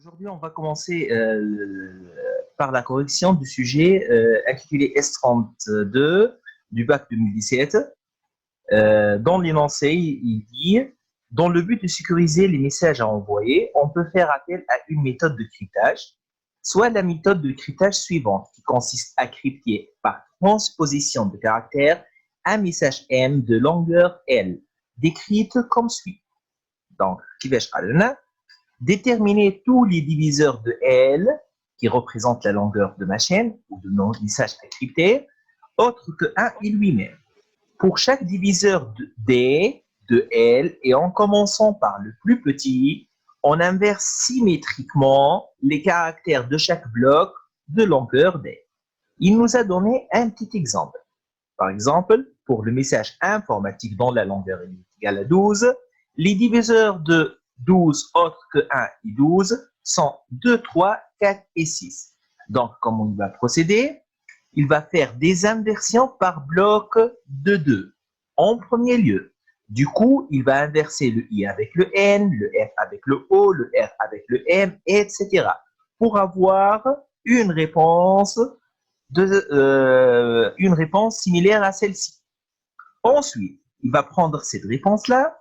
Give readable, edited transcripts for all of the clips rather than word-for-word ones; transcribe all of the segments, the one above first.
Aujourd'hui, on va commencer par la correction du sujet intitulé S32 du bac 2017. Dans l'énoncé, il dit, dans le but de sécuriser les messages à envoyer, on peut faire appel à une méthode de cryptage, soit la méthode de cryptage suivante, qui consiste à crypter par transposition de caractères un message M de longueur L, décrite comme suit. Donc, déterminer tous les diviseurs de L, qui représentent la longueur de ma chaîne ou de mon message à crypter, autre que 1 et lui-même. Pour chaque diviseur de D, de L, et en commençant par le plus petit, on inverse symétriquement les caractères de chaque bloc de longueur D. Il nous a donné un petit exemple. Par exemple, pour le message informatique dont la longueur est égale à 12, les diviseurs de 12 autres que 1 et 12 sont 2, 3, 4 et 6. Donc, comment il va procéder? Il va faire des inversions par bloc de 2. En premier lieu, du coup, il va inverser le I avec le N, le F avec le O, le R avec le M, etc. pour avoir une réponse similaire à celle-ci. Ensuite, il va prendre cette réponse-là,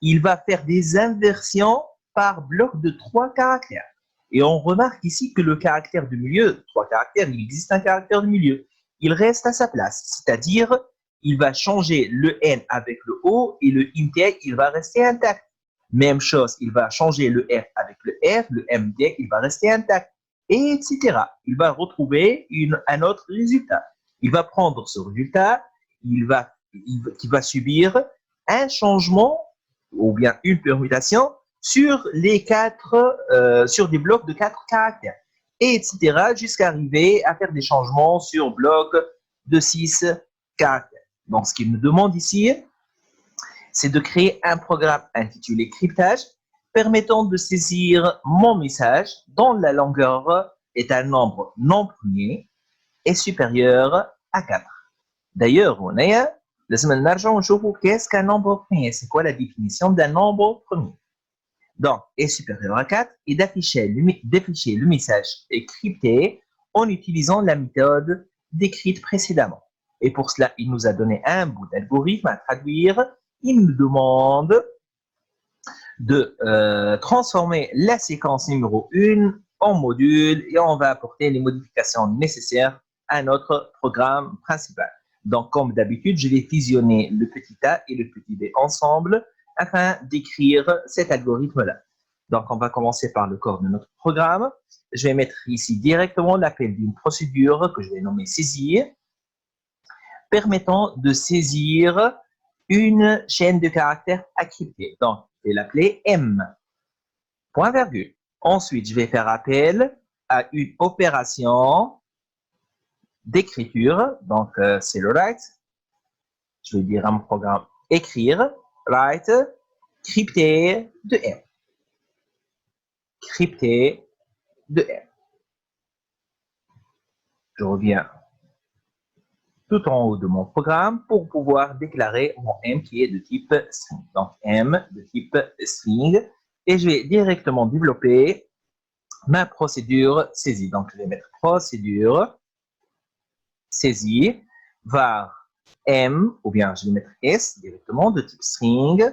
il va faire des inversions par bloc de 3 caractères. Et on remarque ici que le caractère du milieu, 3 caractères, il existe un caractère du milieu. Il reste à sa place, c'est-à-dire il va changer le N avec le O et le IMT, il va rester intact. Même chose, il va changer le F avec le F, le MT, il va rester intact, et etc. Il va retrouver un autre résultat. Il va prendre ce résultat, il va subir un changement ou bien une permutation sur sur des blocs de 4 caractères, et etc. jusqu'à arriver à faire des changements sur blocs de 6 caractères. Donc, ce qu'il me demande ici, c'est de créer un programme intitulé cryptage permettant de saisir mon message dont la longueur est un nombre non premier et supérieur à 4. D'ailleurs, qu'est-ce qu'un nombre premier? C'est quoi la définition d'un nombre premier? Donc, est supérieur à 4 et d'afficher le message crypté en utilisant la méthode décrite précédemment. Et pour cela, il nous a donné un bout d'algorithme à traduire. Il nous demande de transformer la séquence numéro 1 en module et on va apporter les modifications nécessaires à notre programme principal. Donc, comme d'habitude, je vais fusionner le petit a et le petit b ensemble afin d'écrire cet algorithme-là. Donc, on va commencer par le corps de notre programme. Je vais mettre ici directement l'appel d'une procédure que je vais nommer saisir, permettant de saisir une chaîne de caractères à crypter. Donc, je vais l'appeler M. Point virgule. Ensuite, je vais faire appel à une opération d'écriture. Donc, c'est le write. Je vais dire à mon programme écrire, write, crypter de M. Crypter de M. Je reviens tout en haut de mon programme pour pouvoir déclarer mon M qui est de type string. Donc, M de type string. Et je vais directement développer ma procédure saisie. Donc, je vais mettre procédure saisie var M, ou bien je vais mettre S directement de type string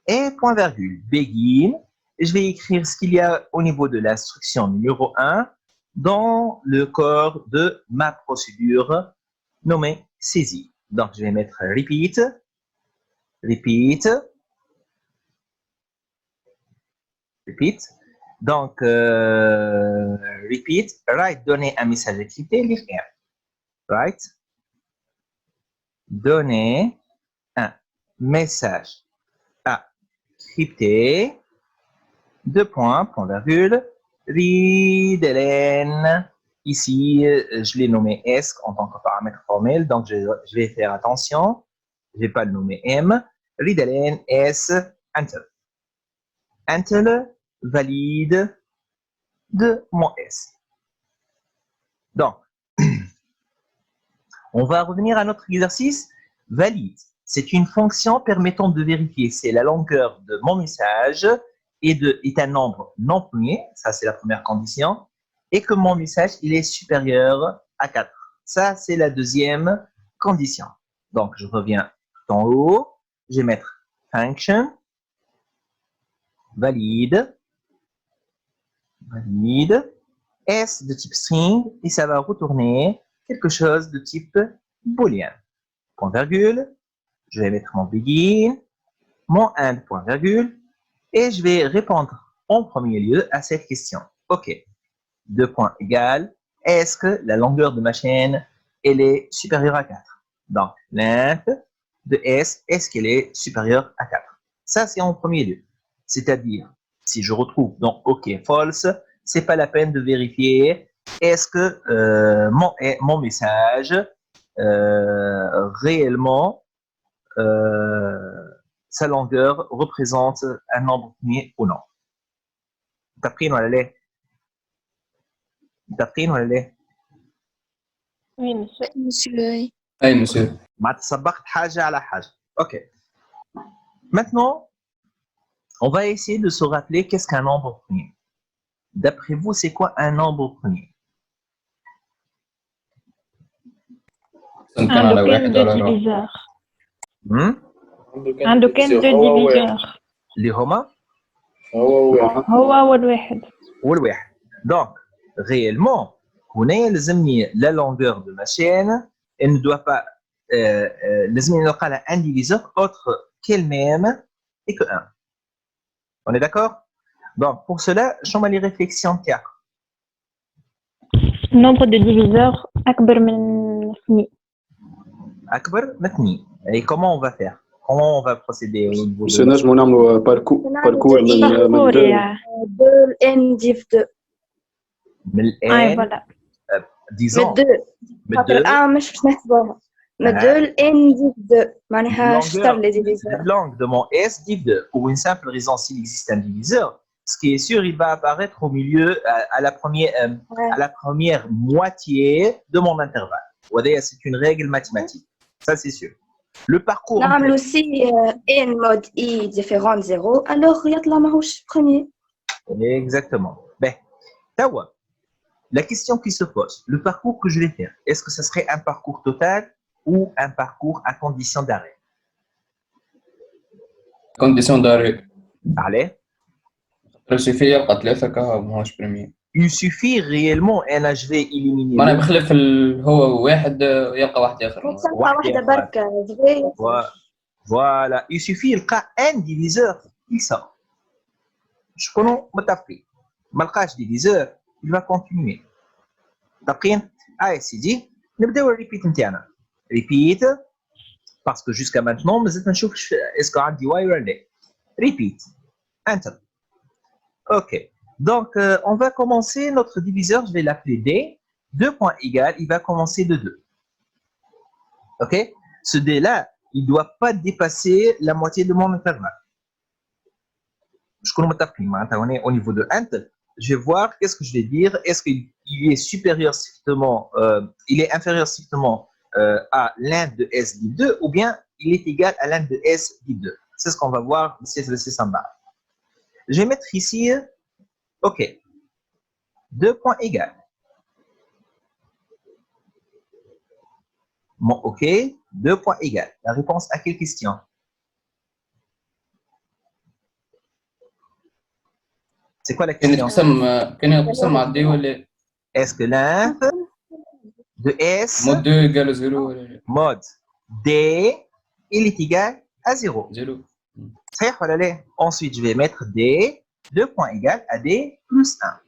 et point virgule begin. Et je vais écrire ce qu'il y a au niveau de l'instruction numéro 1 dans le corps de ma procédure nommée saisie. Donc, je vais mettre repeat, repeat, repeat. Donc, repeat, write, donner un message crypté, lire R. Write, donner un message à crypter, deux points, point virgule, readLn. Ici, je l'ai nommé S en tant que paramètre formel, donc je vais faire attention, je ne vais pas le nommer M. readLn S until. Until valide de mon S. Donc, on va revenir à notre exercice. Valide, c'est une fonction permettant de vérifier si la longueur de mon message est un nombre non premier, ça c'est la première condition, et que mon message il est supérieur à 4. Ça c'est la deuxième condition. Donc je reviens tout en haut, je vais mettre function, valide, S de type string, et ça va retourner quelque chose de type boolean. Point virgule, je vais mettre mon begin, mon end point virgule, et je vais répondre en premier lieu à cette question. OK, deux points égales, est-ce que la longueur de ma chaîne, elle est supérieure à 4? Donc, length de S, est-ce qu'elle est supérieure à 4? Ça, c'est en premier lieu. C'est-à-dire, si je retrouve donc OK, false, c'est pas la peine de vérifier est-ce que mon message réellement sa longueur représente un nombre premier ou non. متفقين ولا لا؟ متفقين ولا لا؟ Oui, monsieur. Monsieur. أي مسيو. ما تصبغت حاجة على حاجة. Ok. Maintenant, on va essayer de se rappeler qu'est-ce qu'un nombre premier. D'après vous, c'est quoi un nombre premier? كان Un على local واحد de ولا راه. diviseur. Hmm? Un local de diviseur. اللي هما هو واحد. هو أول واحد. والواحد. Donc, réellement, هنا يلزمني la longueur de ma chaîne, elle ne doit pas لازمني نلقى لها un diviseur autre qu'elle-même et que 1. On est d'accord? Donc, pour cela, شنو هما les réflexions تاعك؟ Nombre de diviseurs أكبر من 2. أكبر من 2. Et comment on va faire? Comment on va procéder au niveau باش نجمو نعملوا باركور من parcours دو يا. De n div 2. من أي الآن voilà. disons من 2 من خاطر 2 مش باش نحسبوها من 2 ل n div 2 معناها شطر لي ديفيزور. longue de mon S div 2 pour une simple raison s'il existe un diviseur. Ce qui est sûr, il va apparaître au milieu à la première moitié de mon intervalle. C'est une règle mathématique. Ça, c'est sûr. Le parcours. نعملوا سي n mode i différente 0 alors يطلع ماهوش premier. Exactement. Ben, Tawa, la question qui se pose, le parcours que je vais faire, est-ce que ça serait un parcours total ou un parcours à condition d'arrêt? كونديسيون داري. Allez. suffit يلقى 3 كهو ماهوش بريمي. Il suffit réellement أنا je vais éliminer. معناها بخلاف هو واحد يلقى واحد آخر. واحدة بركة صغير. Voilà. Il suffit يلقى un diviseur qui sort. شكونو متفقين؟ ما لقاش diviseur il va continuer. متفقين؟ سيدي نبداو الريبيت نتاعنا. ريبيت parce que jusqu'à maintenant مازلت ما نشوفش اسكو عندي واي ولا لا. ريبيت. Enter. Ok. Donc, on va commencer notre diviseur, je vais l'appeler D. 2 points égales, il va commencer de 2. Ok? Ce D-là, il ne doit pas dépasser la moitié de mon intervalle. Je connais au niveau de int, je vais voir qu'est-ce que je vais dire. Est-ce qu'il est supérieur strictement, il est inférieur strictement à l'int de S div 2 ou bien il est égal à l'int de S div 2. C'est ce qu'on va voir, c'est en bas. Je vais mettre ici. OK. 2 points égales. Bon, OK. 2 points égales. La réponse à quelle question? C'est quoi la question? كان يقسم مع دي ولا Est-ce que l'int de S مود 2 égale 0 ولا mode D il est égal à 0. 0. صحيح ولا لا? Ensuite, je vais mettre D 2 points égales à D plus 1.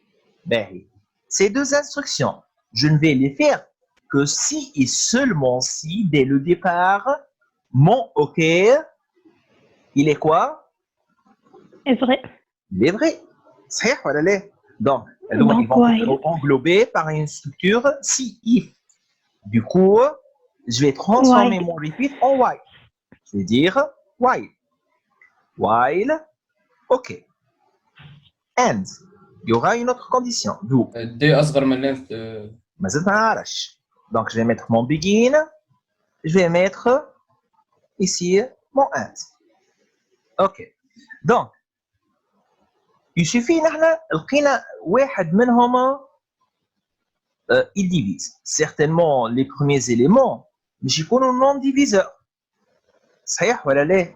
Ben, ces deux instructions, je ne vais les faire que si et seulement si, dès le départ, mon OK, il est quoi? C'est vrai. Il est vrai. صحيح ولا لا? Donc, ils vont être englobés par une structure si-if. Du coup, je vais transformer mon repeat en while. Je vais dire while. While, OK. And, il y aura une autre condition. D'où دي أصغر من length. ما زلت ما نعرفش. Donc, je vais mettre mon begin. Je vais mettre ici mon end. OK. Donc, يشوفي نحن لقينا واحد منهم il divise. Certainement les premiers éléments مش يكونوا non diviseurs. صحيح ولا لا؟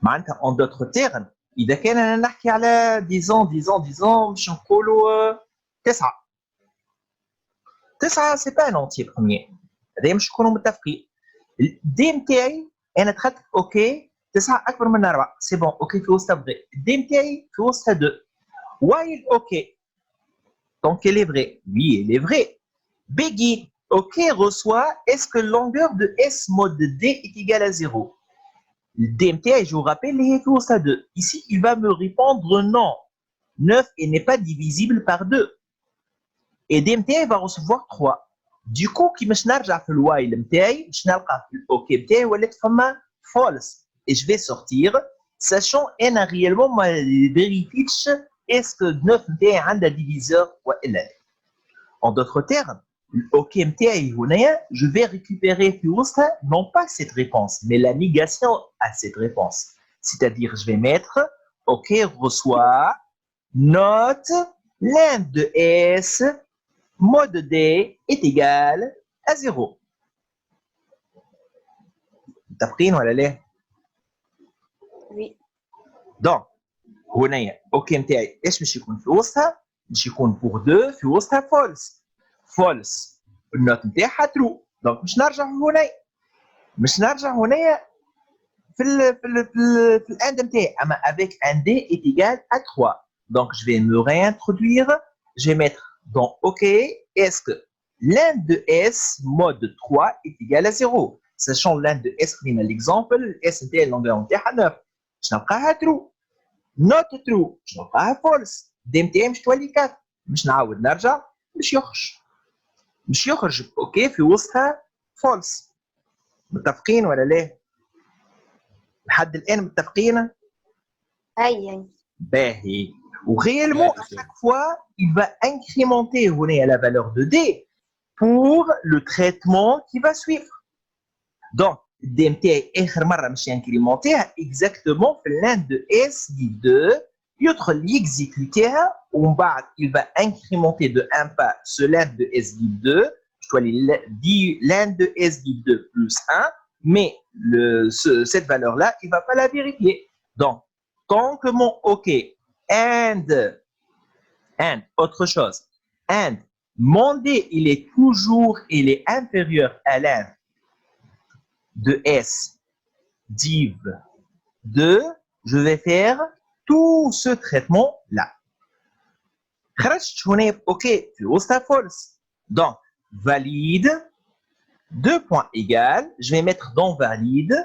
معناتها en d'autres termes إذا كان أنا نحكي على 10 باش نقولوا 9 c'est pas un entier premier. هذا مش نكونوا متفقين. الدي نتاعي أنا دخلت أوكي 9 أكبر من 4 سي بون أوكي في وسطها فغي. الدي نتاعي في وسطها 2 while أوكي donc elle est vraie. Oui, elle est vraie. Begin, OK, reçoit, est-ce que longueur de S mode D est égale à 0? Le DMTA, je vous rappelle, il est au stade 2. Ici, il va me répondre non. 9 et n'est pas divisible par 2. Et DMTA va recevoir 3. Du coup, qui me snarja fait le while MTA, je n'ai pas OK MTA ou elle false. Et je vais sortir, sachant n a réellement ma vérifié est-ce que 9 MTA a un diviseur ou elle. En d'autres termes, OK MTA, je vais récupérer non pas cette réponse, mais la négation à cette réponse. C'est-à-dire, je vais mettre OK reçoit, note, l'un de S, mode D est égal à 0. T'as pris, ou là? Oui. Donc, هنا OK MTA, إيش مش يكون في وسطها؟ مش يكون pour 2 في وسطها false. false النوت نتاعها true دونك مش نرجع هنا في الاند نتاعي اما avec un D est égal à 3 donc je vais me réintroduire je vais mettre dans OK est-ce que l'un de S mode 3 est égal à 0 sachant l'un de S خلينا l'exemple S نتاعي اللونغور نتاعها 9 باش نلقاها true not true باش نلقاها false D نتاعي مش تولي 4 مش نعاود نرجع مش يخرج اوكي في وسطها فولس متفقين ولا لا؟ لحد الان متفقين؟ أي باهي وغيالمون à chaque fois il va incrémenter هنا la valeur de D pour le traitement qui va suivre. Donc D نتاعي اخر مره مش incrémenter exactement في l'un de S div 2 يدخل يكزيكوتيها ومن بعد il va incrémenter de un pas ce l'un de S div 2 je dois l'un de S div 2 plus 1 mais cette valeur là il va pas la vérifier donc tant que mon OK and autre chose and mon D il est inférieur à l'un de S div 2 je vais faire tout ce traitement là. خرجت هنا OK في وسطها false. Donc valide 2 points égales. Je vais mettre dans valide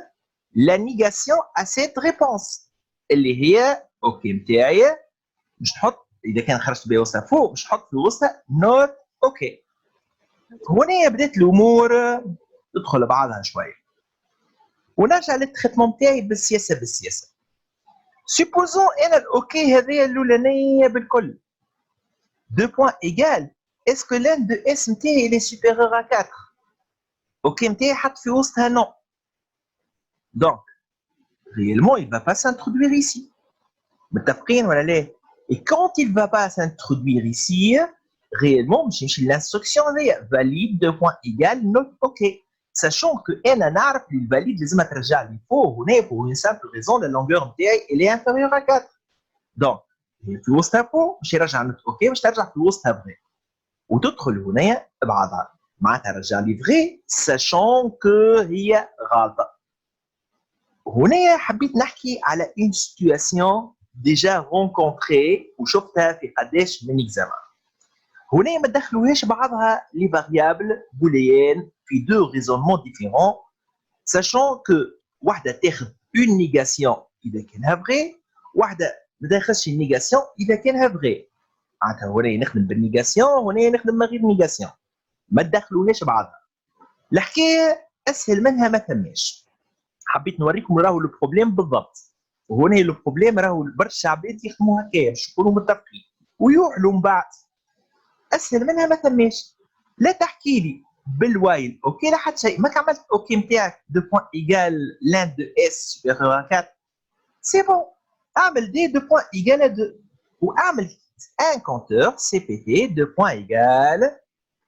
la négation à cette réponse. اللي هي OK نتاعي باش نحط إذا كان خرجت بها وسطها فوق باش نحط في وسطها not OK. هنا بدات الأمور تدخل بعضها شوية. ونرجع للتريتمون نتاعي بالسياسة. Supposons ان OK هذه الاولانيه بالكل 2 points égales est-ce que l'un de S نتاعي il est supérieur à 4 OK نتاعي حط في وسطها non donc réellement il va pas s'introduire ici متفقين ولا لا et quand il va pas s'introduire ici réellement باش نمشي l'instruction هذيا valide 2 points égales not OK sachant que انا نعرف الفاليد لازمها ترجع لي فوق هنا pour une simple raison la longueur نتاعي elle est inférieure à 4 donc في وسطها فوق باش يرجع نوت اوكي باش ترجع في وسطها فغي وتدخل هنا بعضها معناتها رجع لي فغي sachant que هي غلطه هنا حبيت نحكي على une situation déjà rencontrée وشفتها في قداش من examen هنا ما دخلوهاش بعضها لي فاريابل بوليان في دو ريزونمون ديفيرون sachant que واحده تاخذ اون نيغاسيون اذا كانها فغي واحده ما تاخذش النيغاسيون اذا كانها فغي معناتها هنا نخدم بالنيغاسيون وهنا نخدم من غير نيغاسيون ما تدخلوهاش بعضها الحكايه اسهل منها ما ثماش حبيت نوريكم راهو البروبليم بالضبط وهنا البروبليم راهو برشا عباد يخدموا هكايا باش يكونوا متفقين ويوحلوا من بعد اسهل منها ما ثماش لا تحكي لي بالوايل اوكي لا حتى شيء ماك عملت اوكي نتاعك 2 بوين ايغال لان دو اس سوبيريور 4 سي بون اعمل دي 2 بوين ايغال 2 وأعمل un compteur CPT de point égal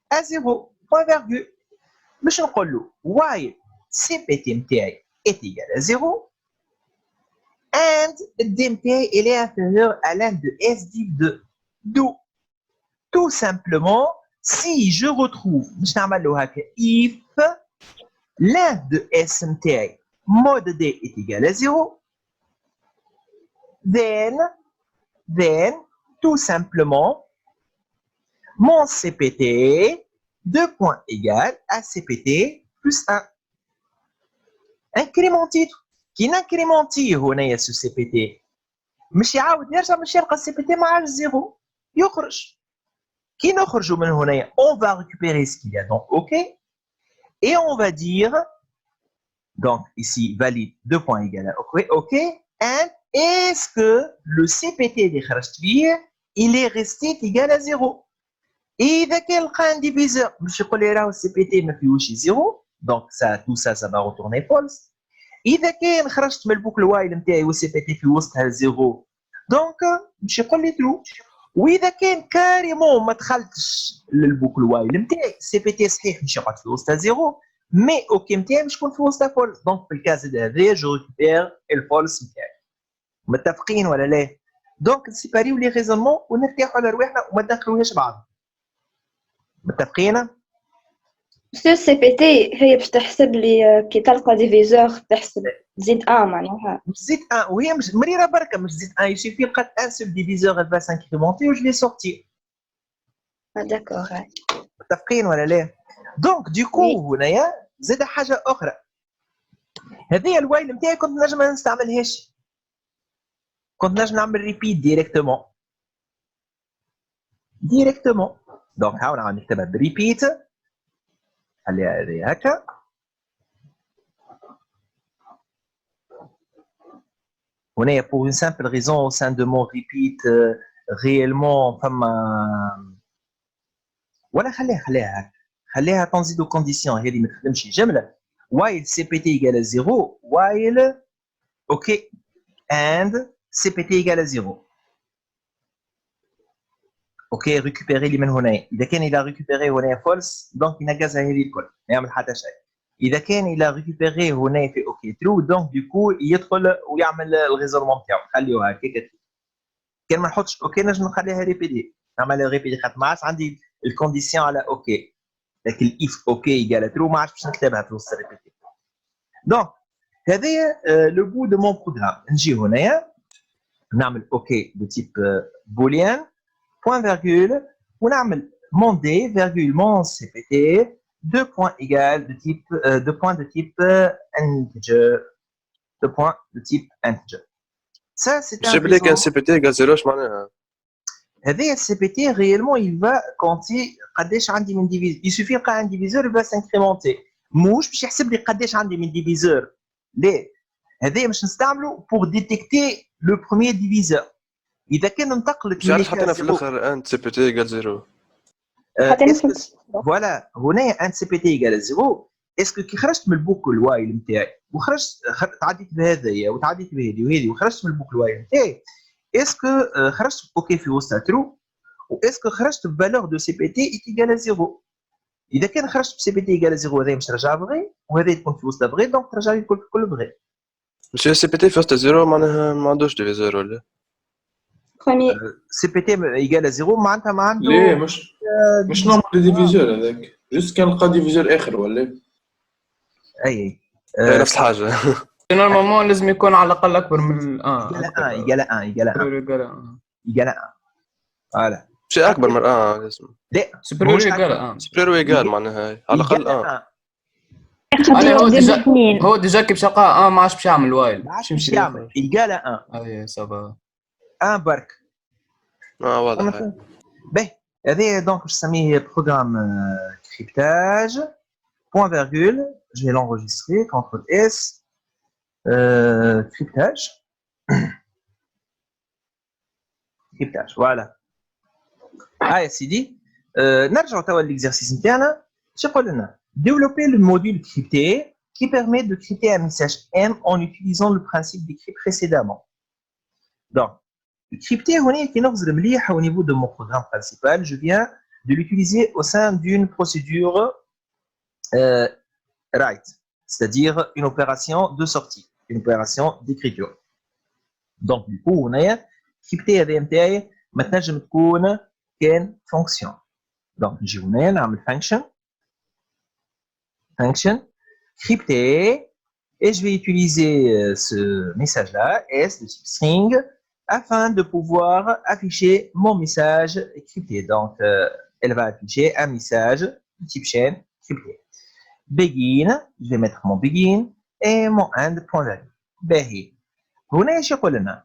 à 0 point virgule. باش نقول له while CPT متاعي est égal à 0 and D متاعي il est inférieur à l'un de S div 2. D'où tout simplement si je retrouve باش نعمل له هكا if l'un de S متاعي mod D est égal à 0 then tout simplement mon CPT de point égal à CPT plus 1. Incrémenté كي نكريمونتيه هنايا سو سي بي تي مش يعاود يرجع باش يلقى السي بي تي مع زيرو يخرج كي نخرجوا من هنايا on va récupérer ce qu'il y a donc OK et on va dire donc ici valide 2 points égal à OK and est-ce que le CPT اللي خرجت فيه il est resté égal à 0 إذا كان لقى un diviseur باش يقول لي راهو السي بي تي ما فيهوش زيرو donc ça tout ça va retourner false. إذا كان خرجت من البوكل وايل نتاعي والسي بي تي في وسطها زيرو دونك باش يقول لي ترو. وإذا كان كاريمون ما دخلتش للبوكل وايل نتاعي السي بي تي صحيح باش يقعد في وسطها زيرو مي اوكي نتاعي باش يكون في وسطها فولس دونك في الكاز هذايا جو ريكوبير الفولس نتاعي. متفقين ولا لا؟ دونك نسيباريو لي ريزونمون ونرتاحوا على رواحنا وما ندخلوهاش بعض. متفقين؟ سو سي بي تي هي باش تحسب لي كي تلقى ديفيزور تحسب تزيد معناها مش زيد 1 وهي مش مريره بركه مش زيد 1 يشوف لقات ان سول ديفيزور elle va s'incrémenter و je vais sortir. داكور. متفقين ولا لا؟ دونك ديكو هنايا زاد حاجه اخرى هذه الوايل نتاعي كنت نجم ما نستعملهاش كنت نجم نعمل ريبيت ديريكتومون دونك هاو نعاود نكتبها بريبيت خليها هذه هكا هنايا pour une simple raison au sein de mon repeat réellement فما ولا خليها هكا خليها تنزيدو كونديسيون هذه ما تخدمش جمله while CPT égale à 0 while OK and CPT égale à 0 OK récupérer لي من هنا اذا كان الى ريكوبيري هنا فولس دونك ينقصها هذه الكل ما يعمل حتى شيء اذا كان الى ريكوبيري هنا في اوكي ترو دونك ديكو يدخل ويعمل الريزولمون تاعو خليوها هكا كان ما نحطش اوكي نجم نخليها ريبيدي نعمل ريبيدي خاطر ما عادش عندي الكونديسيون على اوكي لكن اف اوكي ايجال ترو ما عادش باش نكتبها في وسط الريبيدي دونك هذايا لو بو دو مون بروغرام نجي هنايا نعمل اوكي دو تيب بوليان point virgule on a mon D virgule mon CPT deux points égales de type deux points de type integer deux points de type integer ça c'est un جيب لك ان سي بي تي قال زيرو اش معناها هذا السي بي تي réellement il va compter قداش عندي من ديفيزور il suffit يلقى un diviseur il va s'incrémenter موش باش يحسب لي قداش عندي من ديفيزور لا هذا باش نستعمله pour détecter le premier diviseur إذا كان انتقلت مش حطينا في الاخر ان سي بي تي قال زيرو فوالا هنا ان سي بي تي ايجال 0 اسكو كي خرجت من البوك الوايل نتاعي وخرجت تعديت بهذايا وتعديت بهذه وهذه وخرجت من البوك الوايل نتاعي اسكو خرجت اوكي في وسط ترو واسكو خرجت بفالور دو سي بي تي ايجال 0 اذا كان خرجت بسي بي تي ايجال 0 هذا مش رجع فغي وهذا يكون في وسط فغي دونك ترجع لي الكل فغي مش سي بي تي في وسط زيرو معناها ما عندوش ديفيزور ولا سي بي تي ايجال 0 معناتها ما عنده ليه مش نوع ديفيزور هذاك جوست كان لقى ديفيزور اخر ولا اي نفس الحاجه نورمالمون لازم يكون على الاقل اكبر من يقال فوالا شيء اكبر من لازم لا سوبريور يقال سوبريور يقال معناها على الاقل هو ديجا كي باش يلقى ما عادش باش يعمل وايل باش يعمل يقال اي صافا برك واضح باهي هذه دونك باش نسميه بروغرام كريبتاج point virgule je vais l'enregistrer CTRL S cryptage voilà يا سيدي نرجعوا توا للإكزرسيس نتاعنا اش يقول لنا développer le module crypté qui permet de crypter un message M en utilisant le principe décrit précédemment donc Crypté qui nous remet au niveau de mon programme principal, je viens de l'utiliser au sein d'une procédure write, c'est-à-dire une opération de sortie, une opération d'écriture. Donc du coup on a crypté هذا نتاعي ما تنجم تكون كان fonction. Donc نجي هنا نعمل function crypté et je vais utiliser ce message là s de type string afin de pouvoir afficher mon message crypté. Donc elle va afficher un message de type chaîne crypté. Begin, je vais mettre mon begin et mon end point value. باهي هنا ايش يقول لنا؟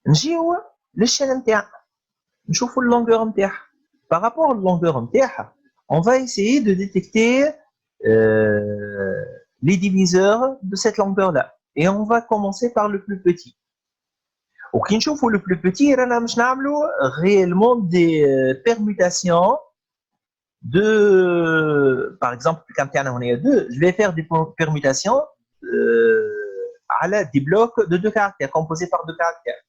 نجيو للشين نتاعنا نشوفوا اللونغور نتاعها. Par rapport à la longueur نتاعها, on va essayer de détecter les diviseurs de cette longueur là et on va commencer par le plus petit. وكي نشوفوا le plus petit رانا مش نعملوا réellement des permutations de, par exemple, comme on est à 2, je vais faire des permutations des blocs de 2 caractères, composés par 2 caractères.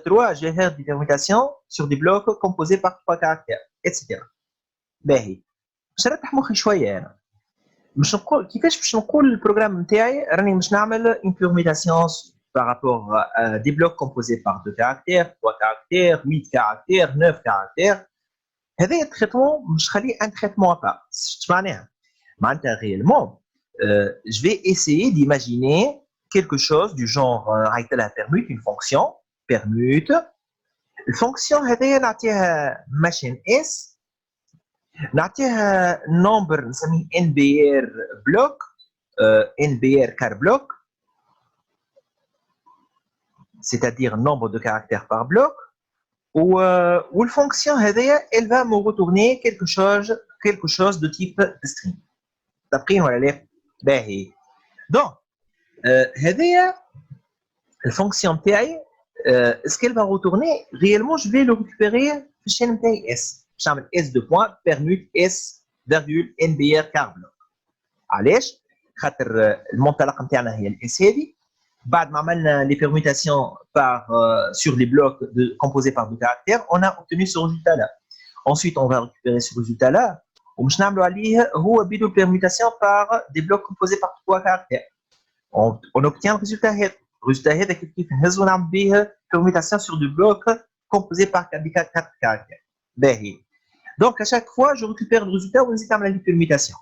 3, je vais faire des permutations sur des blocs composés par 3 caractères, etc. باهي باش نرتاح مخي شويه انا باش نقول كيفاش باش نقول البروغرام نتاعي راني باش نعمل une permutation par rapport à des blocs composés par 2 caractères, 3 caractères, 8 caractères, 9 caractères. هذا التريتمون مش خليه ان تريتمون ابار. شنو معناها؟ معناتها réellement je vais essayer d'imaginer quelque chose du genre عيط لها permute, une fonction permute. الفونكسيون هذايا نعطيها ماشين اس نعطيها نمبر نسميه NBR block NBR car block, c'est-à-dire nombre de caractères par bloc. Ou la fonction elle va me retourner quelque chose de type string. D'après voilà les باهي. Donc هذه la fonction تاعي ce qu'elle va retourner réellement je vais le récupérer في الشين نتاعي s. باش نعمل s de point permute s virgule NBR car block. علاش؟ خاطر المنطلق نتاعنا هي الاس هذه. بعد ما عملنا les permutations sur les blocs composés par 2 caractères, on a obtenu ce résultat-là. Ensuite, on va récupérer ce résultat-là. ومش نعملوا عليه هو بدون permutation par des blocs composés par 3 caractères. On obtient le résultat هذا. الريزلتا هذا كيف نهزو ونعمل به permutation sur des blocs composés par 4 caractères. باهي. Donc à chaque fois, je récupère le résultat ونزيد نعمل les permutations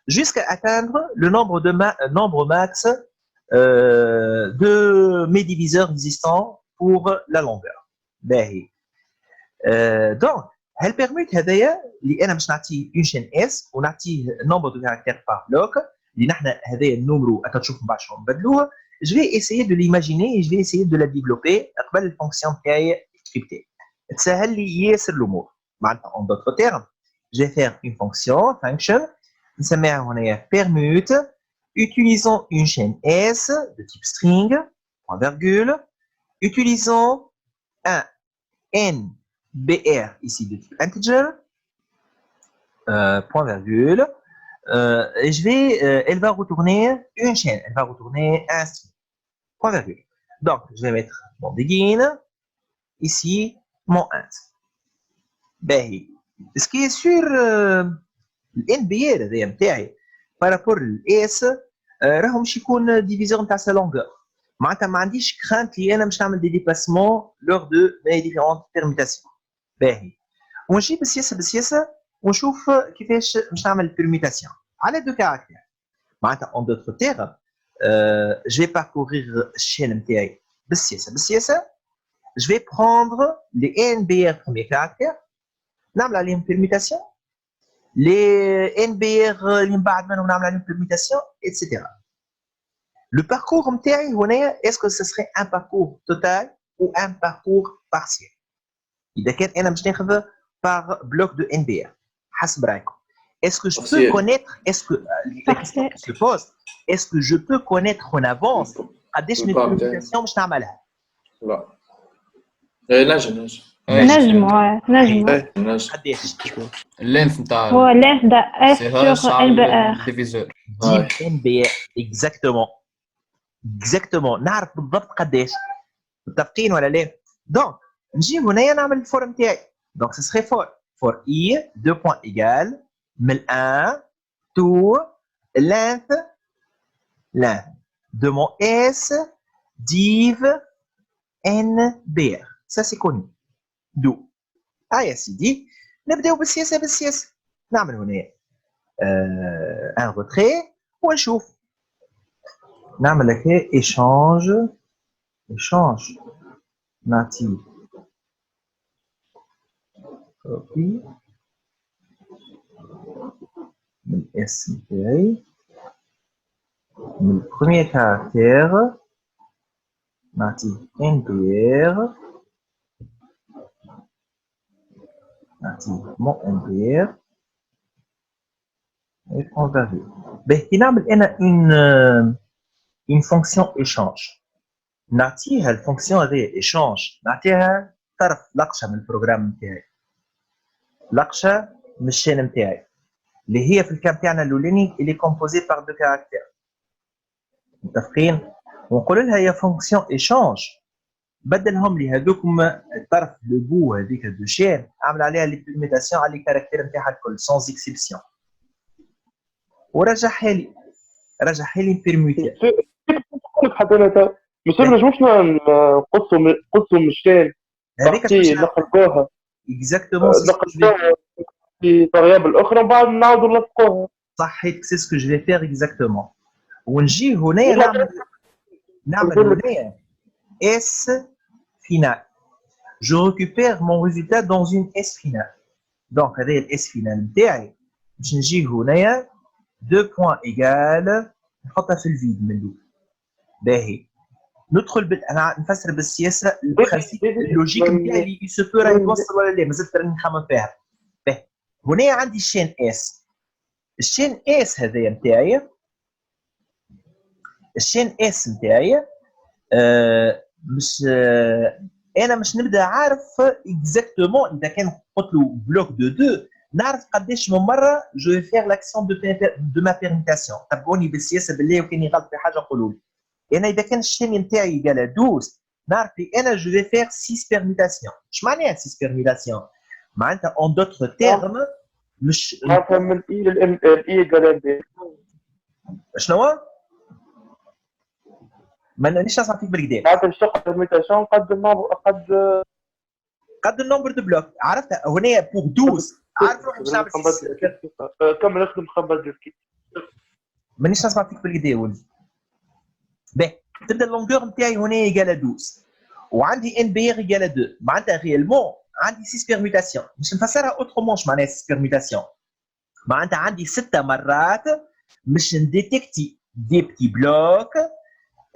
jusqu'à atteindre le nombre max de mes diviseurs existants pour la longueur. Donc, elle permet هذايا اللي انا باش نعطيه une chaîne S ونعطيه nombre de caractères par bloc اللي نحنا هذايا النمرو تشوفوا بعد شلون نبدلوه. Je vais essayer de l'imaginer et je vais essayer de la développer قبل الفونكسيون تاعي سكريبتي. تسهل لي ياسر الامور. معناتها en d'autres termes, je vais faire une function نسميها هنايا permute. Utilisons une chaîne S de type string, point virgule. Utilisons un NBR ici de type integer, point virgule. Et elle va retourner une chaîne, elle va retourner un string, point virgule. Donc, je vais mettre mon begin, ici mon end. Ce qui est sur NBR par rapport à S, راهم باش يكون ديفيزور نتاع سا لونغور. معناتها ما عنديش كرانت اللي انا باش نعمل دي ديبلاسمون لور دو مي ديفيرونت بيرميتاسيون. باهي ونجي بالسياسه ونشوف كيفاش باش نعمل البيرميتاسيون على 2 كاركتير. معناتها اون دوتر تيغ جو في باركورير الشين نتاعي بالسياسه je vais prendre les NBR premiers caractères نعمل عليهم permutation, les NBR اللي من بعد منهم نعمل عليهم permutation, etc. Le parcours نتاعي هنا est-ce que ce serait un parcours total ou un parcours partiel؟ إذا كان أنا باش ناخذ par bloc de NBR حسب رأيكم. Est-ce que je peux connaître, est-ce que la question qui se pose, est-ce que je peux connaître en avance قداش من permutation باش نعملها؟ لا نجم قداش؟ اللينث نتاع هو اللينث ده اس sur NBR ديفيزور ديب NBR exactement نعرف بالضبط قداش. متفقين ولا لا؟ دونك نجي هنايا نعمل الفورم تاعي. دونك سي سخي فور اي دو بوان ايغال من 1 تو length de mon S div n br. Ça c'est connu. دو يا سيدي نبداو بالسياسه. نعمل هنا ان روتري ونشوف. نعمل هكا ايشانج نعطي كوبي من اس نتاعي من البروميير كاركتير نعطي ان بي ار نعطي مون ان بي ار et converger. كي نعمل انا une fonction échange نعطيها الفونكسيون هذه échange نعطيها طرف لقشه من البروغرام نتاعي، لقشه من الشين نتاعي اللي هي في الكام تاعنا الاولاني اللي كومبوزي بار دو كاركتير. متفقين؟ ونقول لها هي فونكسيون échange بدلهم لي هذوكم الطرف لو بو هذيك دو شين اعمل عليها لي بيرميتاسيون على الكاركتير نتاعها الكل سونز اكسبسيون ورجعها لي بيرميتي. حتى انا مش نجموش نقصوا من الشين هذيك نخلقوها اكزاكتومون في فاريابل اخرى وبعد نعاودوا نلصقوها. صحيت سي سكو جو في فير اكزاكتومون. ونجي هنا نعمل هنا اس فينال. جو ريكوبير مون ريزولتا دون اون اس فينال. دونك هذه الاس فينال نتاعي باش نجي هنايا دو بوان ايغال نحطها في الفيد من الاول. باهي ندخل انا نفسر بالسياسه البرانسيب اللوجيك نتاعي اللي يسوبو راه يتوصل ولا لا مازلت راني نخمم فيها. باهي هنا عندي الشين اس. الشين اس هذايا نتاعي الشين اس نتاعي مش انا مش نبدا عارف اكزاكتومون اذا كان قلت له بلوك دو 2 نعرف قداش من مره جو فيغ لاكسيون دو ما بيرميتاسيون. تبعوني بالسياسه بالله وكان يغلط في حاجه قولوا لي. انا اذا كان الشين نتاعي قال 12 نعرف لي انا جو في فيغ 6 بيرميتاسيون. اش معناها 6 بيرميتاسيون؟ معناتها اون دوتر تيرم مش معناتها من اي للاي قال بي. شنو؟ ما نانيش نسمع فيك بالكدا. معناتها الشق بيرميتاسيون قد النمبر دو بلوك. عرفتها هنا بوغ 12 عارف روحي باش نعمل كمل نخدم خبر ديسكي. مانيش نسمع فيك بالكدا ولدي. باهي تبدا اللونغور نتاعي هنا يقال 12 وعندي ان بي ار يقال 2 معناتها ريالمون عندي 6 بيرميتاسيون. باش نفسرها اوترومون اش معناها 6 بيرميتاسيون؟ معناتها عندي 6 مرات باش نديتيكتي دي بتي بلوك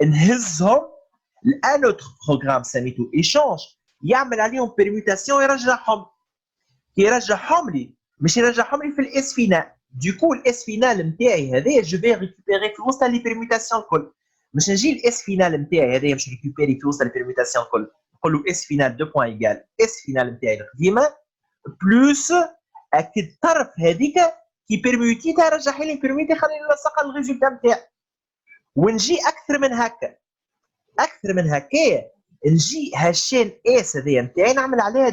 نهزهم لان اوتر بروغرام سميتو ايشانج يعمل عليهم بيرميتاسيون يرجعهم. كي يرجعهم لي مش يرجعهم لي في الاس فينال. دوكو الاس فينال نتاعي هذايا جو في ريكوبيري في وسط لي بيرميتاسيون الكل. مش نجي الاس فينال نتاعي هذايا باش ريكوبيري في وسط لي بيرميتاسيون الكل نقول له اس فينال دو بوان ايغال اس فينال نتاعي القديمه بلوس اكيد الطرف هذيك كي بيرميتيتها رجع لي بيرميتي خليني نلصقها الريزولتا نتاعي. ونجي اكثر من هكا نجي هالشين اس هذيا نتاعي نعمل عليها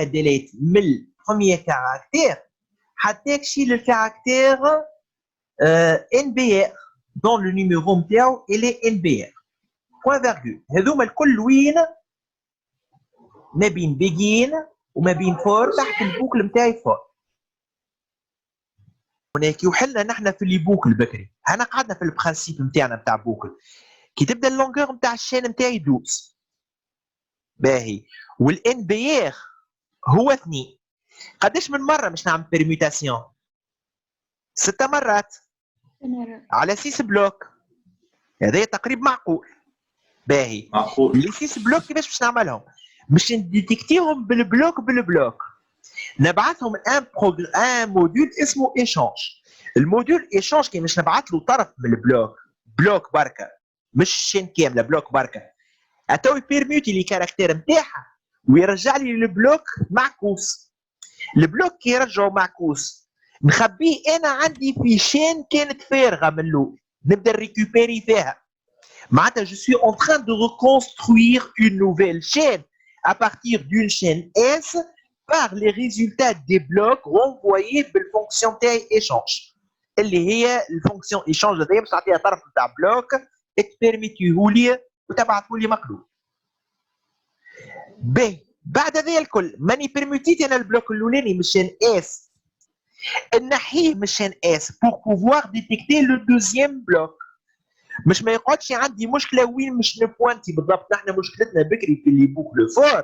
ديليت من البروميير كاركتير حتى يكشي للكاركتير ان بي ار دون لو نيميرو نتاعو الي ان بي ار بوان فيرغول. هذوما الكل وين ما بين بيجين وما بين فور تحت البوكل نتاعي فور. هناك يوحلنا نحن في لي بوكل بكري. انا قعدنا في البرانسيب نتاعنا نتاع بوكل كي تبدا اللونغور نتاع الشين نتاعي 12 باهي والان بي ار هو 2. قداش من مره باش نعمل بيرميتاسيون؟ 6 مرات على 6 بلوك. هذا تقريب معقول. باهي معقول. لي 6 بلوك كيفاش باش نعملهم؟ باش نديتيكتيهم بالبلوك نبعثهم ان موديول اسمه ايشانج. الموديول ايشانج كي باش نبعث له طرف من بلوك بركه مش شين كامله بلوك بركه اتو يبيرميوتي لي كاركتير نتاعها ويرجع لي البلوك معكوس. البلوك كي يرجعوا معكوس نخبيه انا عندي في شين كانت فارغه من الاول نبدا ريكوبيري فيها. Maintenant, je suis en train de reconstruire une nouvelle chaîne à partir d'une chaîne S par les résultats des blocs renvoyés بالfonction تاعي échange. اللي هي الفونكسيون échange هذيا باش تعطيها طرف نتاع بلوك تبيرميتيهولي وتبعثولي مقلوب. باهي بعد هذا الكل ماني بيرميتيت انا البلوك الاولاني من الشين اس نحيه من الشين اس بور بوفوار ديتيكتي لو دوزيام بلوك. مش ما يقعدش عندي مشكله وين مش نبوانتي بالضبط. نحن مشكلتنا بكري في اللي بوك لو فور.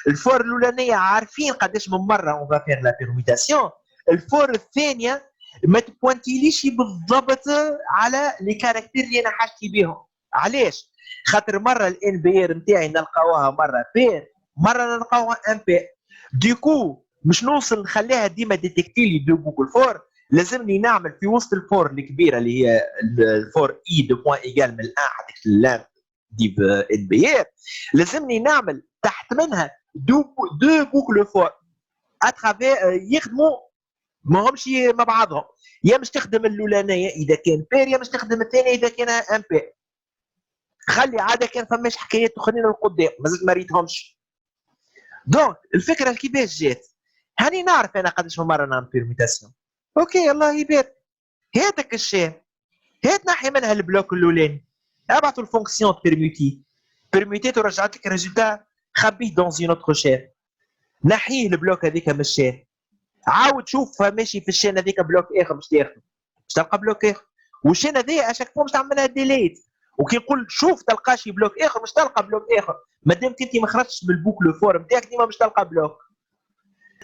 الفور الاولانيه عارفين قداش من مره اون فا فير لا بيرميتاسيون. الفور الثانيه ما تبوانتيليش بالضبط على لي كاركتير اللي انا حاجتي بهم. علاش؟ خاطر مره الان بي ار نتاعي نلقاوها مره بير مره نلقاوها ان بير. ديكو مش نوصل نخليها ديما ديتكتي لي دو بوكل فور. لازمني نعمل في وسط الفور الكبيره اللي هي الفور اي دو بوان ايجال من الان هذيك اللام ديف ان بي ار. لازمني نعمل تحت منها دو بوكل فور اترافير يخدموا ماهمش مع بعضهم. يا مش تخدم الاولانيه اذا كان بير يا مش تخدم الثانيه اذا كان ان بير. خلي عاده كان فماش حكايات اخرين القدام مازلت ما ريتهمش. دونك الفكره كيفاش جات؟ هاني نعرف انا قداش من مره نعمل بيرميتاسيون. اوكي الله يبارك. هاتك الشين هات نحي منها البلوك الاولاني ابعثوا الفونكسيون بيرميتي ورجعت لك الريزلتا خبيه دون زين اوتر شين. نحيه البلوك هذيك من الشين عاود شوف ماشي في الشين هذيك بلوك اخر مش تاخذ مش تلقى بلوك اخر. والشين هذيا اشاك فوا مش تعملها ديليت. وكي نقول شوف تلقى شي بلوك اخر مش تلقى بلوك اخر مادامك انت ما خرجتش من البوكل فور نتاعك ديما مش تلقى بلوك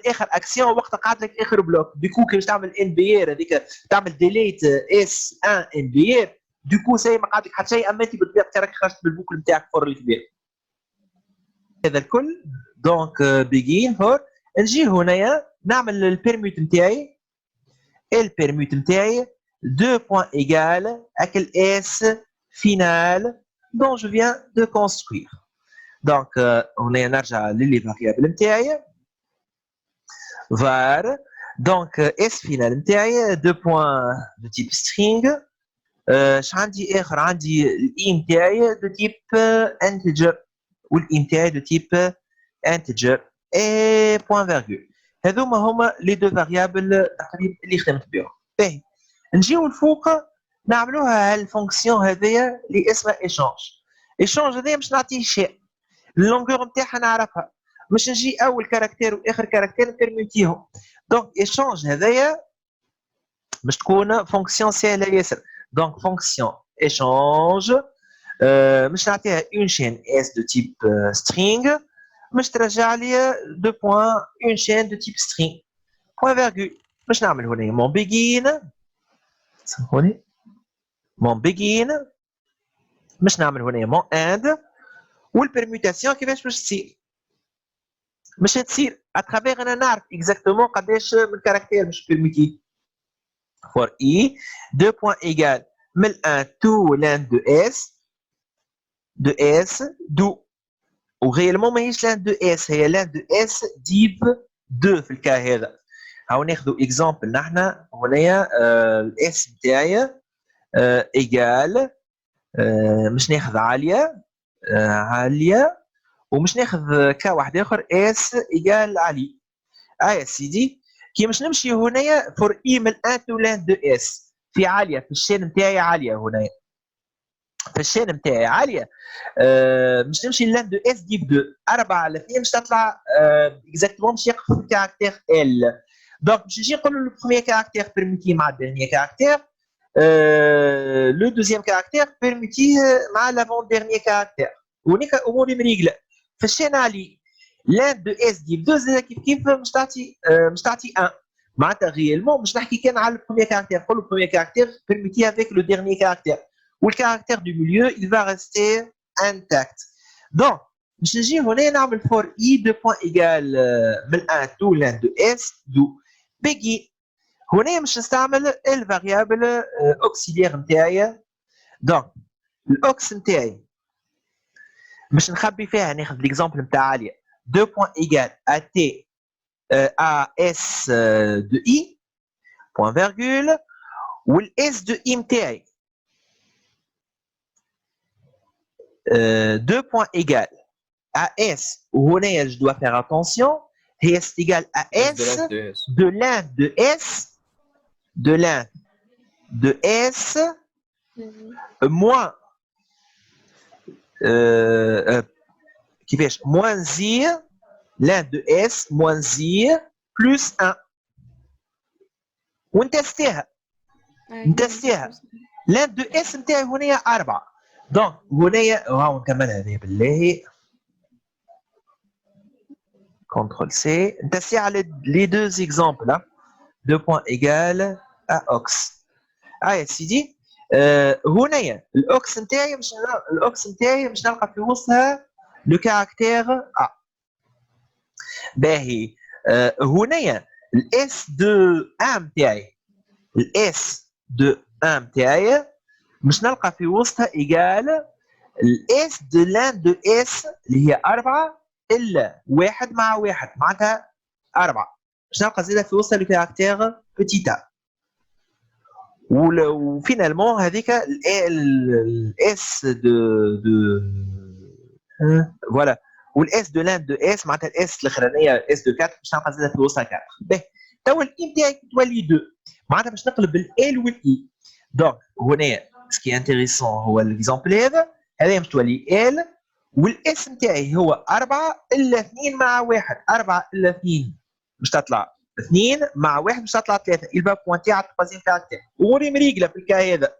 اخر اكسيون وقت قعد لك اخر بلوك. ديكو كي باش تعمل ان بي ار هذيك تعمل ديليت اس 1 ان بي ار ديكو سي ما قعد لك حتى شيء. اما انت بطبيعتك راك خرجت من البوكل نتاعك فور الكبير. هذا الكل دونك بيجين فور. نجي هنايا نعمل البيرميت نتاعي. البيرميت نتاعي 2 بوان ايجال اكل اس final dont je viens de construire. Donc, on est نرجع للي variable نتاعي var. Donc, s final نتاعي 2 points de type string. اش عندي اخر؟ عندي الاي نتاعي de type integer والاي نتاعي de type integer et point virgule. هذوما هما لي دو فاريابل تقريبا اللي خدمت بهم. باهي نجيو الفوق نعملوها هالفونكسيون هذيا اللي اسمها ايشونج. ايشونج هذيا مش نعطيه شيء اللونغور نتاعها نعرفها مش نجي اول كاركتير واخر كاركتير نبيرميتيهم. دونك ايشونج هذيا باش تكون فونكسيون سهله ياسر. دونك فونكسيون ايشونج مش نعطيها اون شين اس دو تيب سترينغ مش ترجع لي دو بوان اون شين دو تيب سترينغ بوان فيرغول. باش نعمل هنا مون بيجين هوني مون بيجين مش نعمل هنا مون اند. والبيرميتاسيون كيفاش باش تصير؟ مش تصير اترافيغ انا نعرف اكزاكتومون قداش من كاركتير مش بيرميتي. فور اي 2 بوان ايجال من 1 تو لان دو اس دو. وغيالمون ماهيش لان دو اس هي لان دو اس ديف 2 في الكا هذا. هاو ناخذوا اكزامبل نحن هنايا الاس نتاعي ايجال مش ناخذ عاليه ومش ناخذ كا واحد اخر اس ايجال علي. يا سيدي كي مش نمشي هنايا فور اي من 1 تو لان دو اس في عاليه في الشين نتاعي عاليه هنايا في الشين نتاعي عاليه مش نمشي لان دو اس ديف 2 4 على 2 مش تطلع اكزاكتومون مش يقف في الكاركتير ال. دونك باش نجي نقول له لو بروميير كاركتير بيرميتي مع الديرنيير كاركتير لو دوزيام كاركتير بيرميتي مع لافون ديرنيير كاركتير. ونيك اموري مريقله في الشين علي لان دو اس ديف 2 كيف مش تعطي 1 معناتها غيالمون مش نحكي كان على البروميير كاركتير. نقول له بروميير كاركتير بيرميتي افيك لو ديرنيير كاركتير والكاركتير دو ميليو il va rester intact. دونك باش نجي هنا نعمل فور اي 2 بوان ايجال من 1 تو لان دو اس دو بيجي. هنا باش نستعمل الفاريابل اوكسيليير نتاعي. دونك الاوكس نتاعي باش نخبي فيها ناخذ ليكزامبل نتاع عاليه 2 بوان ايجال ا تي ا اس دو اي بوان فيرغول والاس دو اي نتاعي 2 points égales à S, où je dois faire attention, est égal à S de l'un de S, de l'un de S, moins moins I, l'un de S moins I plus 1. ونتستيها l'un de S نتاعي هنا 4. دونك هنا هاو نكملها هذه بالله. CTRL C. نتستيها على les deux exemples. 2 points égales à OX. يا سيدي هنا الأوكس نتاعي مش نلقى في وسطها لو كاركتير A. باهي هنا الاس دو ام تاعي مش نلقى في وسطها ايجال الاس دو لان دو اس اللي هي 4 الا 1 مع 1 معناتها 4 مش نلقى زيادة في وسطها لو كاركتير بتيتا. وفينالمون هذيك الاس دو فوالا والاس دو لان دو اس معناتها الاس الاخرانيه اس دو 4 باش نلقى زاده في وسطها 4. باهي توا الاي نتاعي تولي 2 معناتها باش نقلب ال والاي. دونك هنا سكي انتريسون هو الاكزومبل هذا باش تولي ال والاس نتاعي هو 4 الا 2 مع 1 4 الا 2 باش تطلع 2 مع 1 باش تطلع 3 يبقى بوانتي على التقاسيم كاركتير وغوري مريقله في الكا هذا.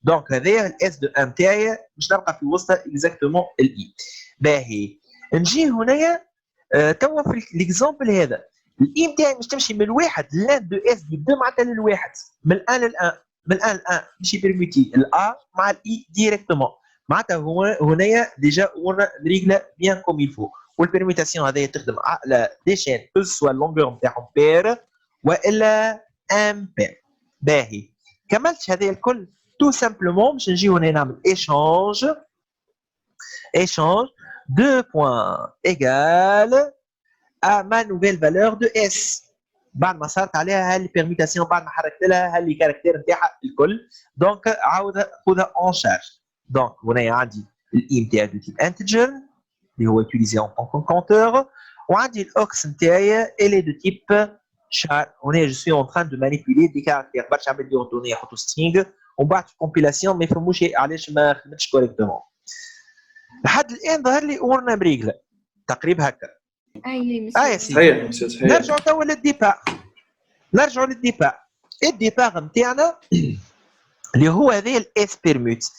دونك هذايا الاس دو ام تاعي باش نلقى في وسطها اكزاكتومون الاي. باهي نجي هنايا توا في الاكزومبل هذا الاي نتاعي مش تمشي من الواحد لان دو اس دو 2 معناتها للواحد من الان للان من الان للان ماشي بيرميتي الا مع الاي ديريكتومون معناتها هنايا ديجا ورنا ريغلا بيان كوم يلفو. والبيرميتاسيون هذايا تخدم على دي شين كو سوا اللونغور نتاعهم بير والا امبير. باهي كملت هذايا الكل تو سامبلومون باش نجي هنا نعمل ايشانج 2 points égales à ma nouvelle valeur de S. بعد ما صارت عليها هالبيرميتاسيون بعد ما حركت لها هالكاركتير نتاعها الكل دونك عاود خذها اون شارج. دونك هنا عندي الاي نتاعي دو تيب انتجر اللي هو utilisé en tant que compteur وعندي الاوكس نتاعي اللي دو تيب char. هنا جو سوي اون تران دو مانيبيلي دي كاركتير برشا عباد يردوني يحطوا سترينغ ومن بعد في الكومبيلاسيون ما يفهموش علاش ما خدمتش كوريكتومون. لحد الان ظهر لي امورنا بريغله تقريبا هكا. يا سيدي صحيح. نرجعوا توا للديبار. الديبار نتاعنا اللي هو هذا الاس بيرموت.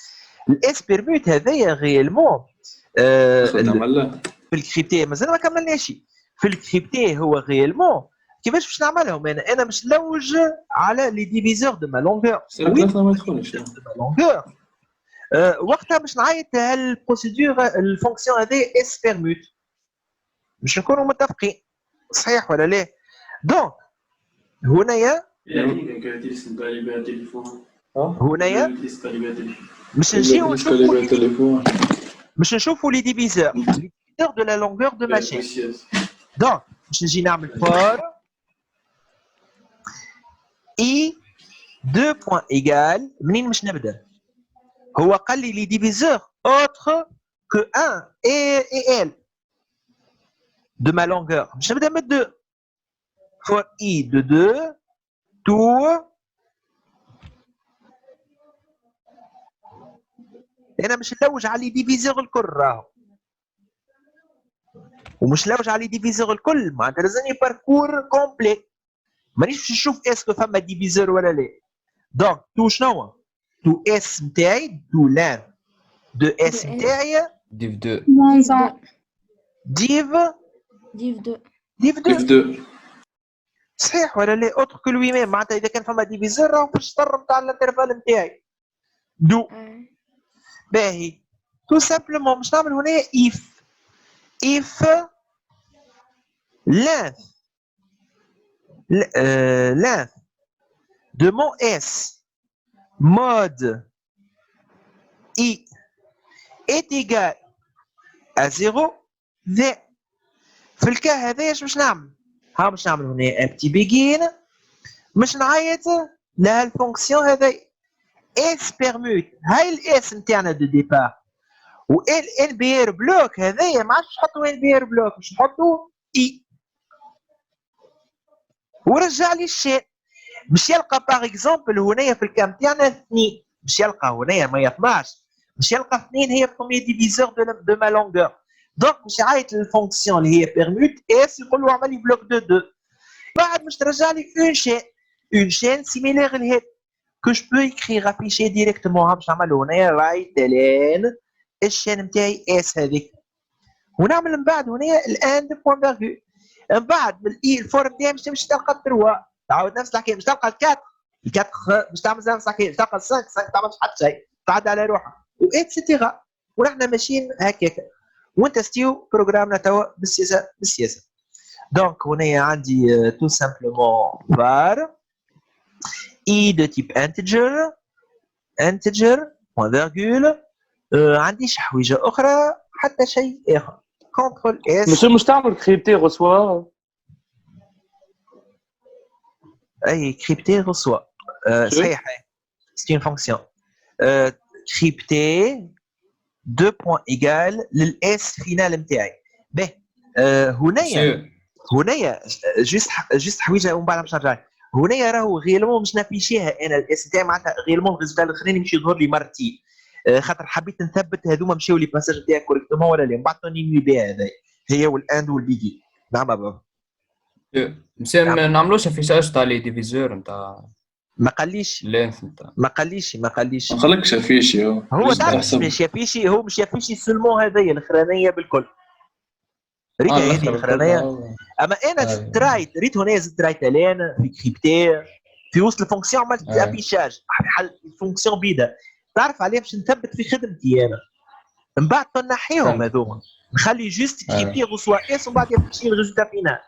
الاس بيرموت هذايا غيالمون في الكريبتي مازال ما كملناش. في الكريبتي هو غيالمون كيفاش باش نعملهم انا مش نلوج على لي ديفيزور دو ما لونغور. وقتها باش نعيط هالبروسيدور الفونكسيون هذه اس بيرموت باش نكونوا متفقين صحيح ولا لا. دونك هنايا باش نشوفوا لي ديفيزور دو لا لونغور دو ماشين. دونك باش نجي نعمل فور اي 2 بوين ايغال منين باش نبدا. هو قال لي لي ديفيزور autre que 1 et L de ma longueur. باش نبدا من 2 for i de 2 to انا مش نلوج على لي ديفيزور الكل راهو ومش نلوج على لي ديفيزور الكل معناتها لازمني باركور كومبلي مانيش باش نشوف اسكو فما ديفيزور ولا لا. دونك تو شنو تو اس نتاعي تو لان دو اس نتاعي div 2 ديف 2 صحيح ولا لا. اوتر كو لوي ميم معناتها اذا كان فما ديفيزور راهو في الشطر نتاع الانترفال نتاعي دو. باهي تو سامبلومون باش نعمل هنا if length de mon S mode I est égal à 0 ذا. في الكا هذا ايش باش نعمل؟ ها باش نعمل هنا ان بتي بيجين باش نعيط لها الفونكسيون هذا اس بيرموت. هاي الاس نتاعنا دو ديبار وال بي ار بلوك هذايا ما عادش نحطوا ال بي ار بلوك، باش نحطوا اي ورجع لي الشين. باش يلقى باغ اكزومبل هنايا في الكام تاعنا 2، باش يلقى هنايا ما 12، باش يلقى 2 هي بروميير ديفيزور دو ما لونغور. دونك باش يعيط للفونكسيون اللي هي بيرموت اس يقول له اعمل لي بلوك دو 2، بعد باش ترجع لي اون شين سيميلير لهاد que je peux écrire afficher directement باش نعملوا هنايا رايت لين الشين نتاعي اس هذيك، ونعمل من بعد هنايا الاند بوان فيرغول. من بعد من الاي الفور نتاعي باش تلقى 3 تعاود نفس الحكايه، باش تلقى الكات باش تعمل نفس الحكايه، باش تلقى 5 تعمل حتى شيء تعدى على روحها واتسيتيرا. ونحن ماشيين هكاك ونتستيو بروجرامنا توا بالسياسه. دونك هنايا عندي تو سامبلومون var i de type integer point virgule. عنديش حويجه اخرى حتى شيء اخر. كنترول اس مش تعمل كريبتي ريسوا اي كريبتي ريسوا صحيح c'est une fonction crypté 2 points égal للاس فينال نتاعي. به هنايا جوست حويجه ومن بعد باش نرجع هنايا راهو غيلمون باش نافيشيها انا الاس تاعي معناتها غيلمون الريزلت الاخراني باش يظهر لي مرتين، خاطر حبيت نثبت هذوما مشاو لي باساج نتاعي كوريكتومون ولا لا، من بعد توني بها هذا هي والاند والبيجي. نعم بابا مسي ما نعملوش افيشاج تاع لي ديفيزور نتاع ما قاليش لينث نتاع ما قاليش ما خليكش افيشي هو تعرف مش يافيشي، هو مش يافيشي سلمون هذايا الاخرانيه بالكل ريت هذه الاخرانيه. اما انا ريت هنا زدت رايت الان في كريبتي في وسط الفونكسيون عملت افيشاج حل الفونكسيون بيدا. تعرف عليه باش نثبت في خدمتي انا من بعد نحيهم هذوما نخلي جوست كريبتي غصوا اس ومن بعد يمشي الريزلت فينال.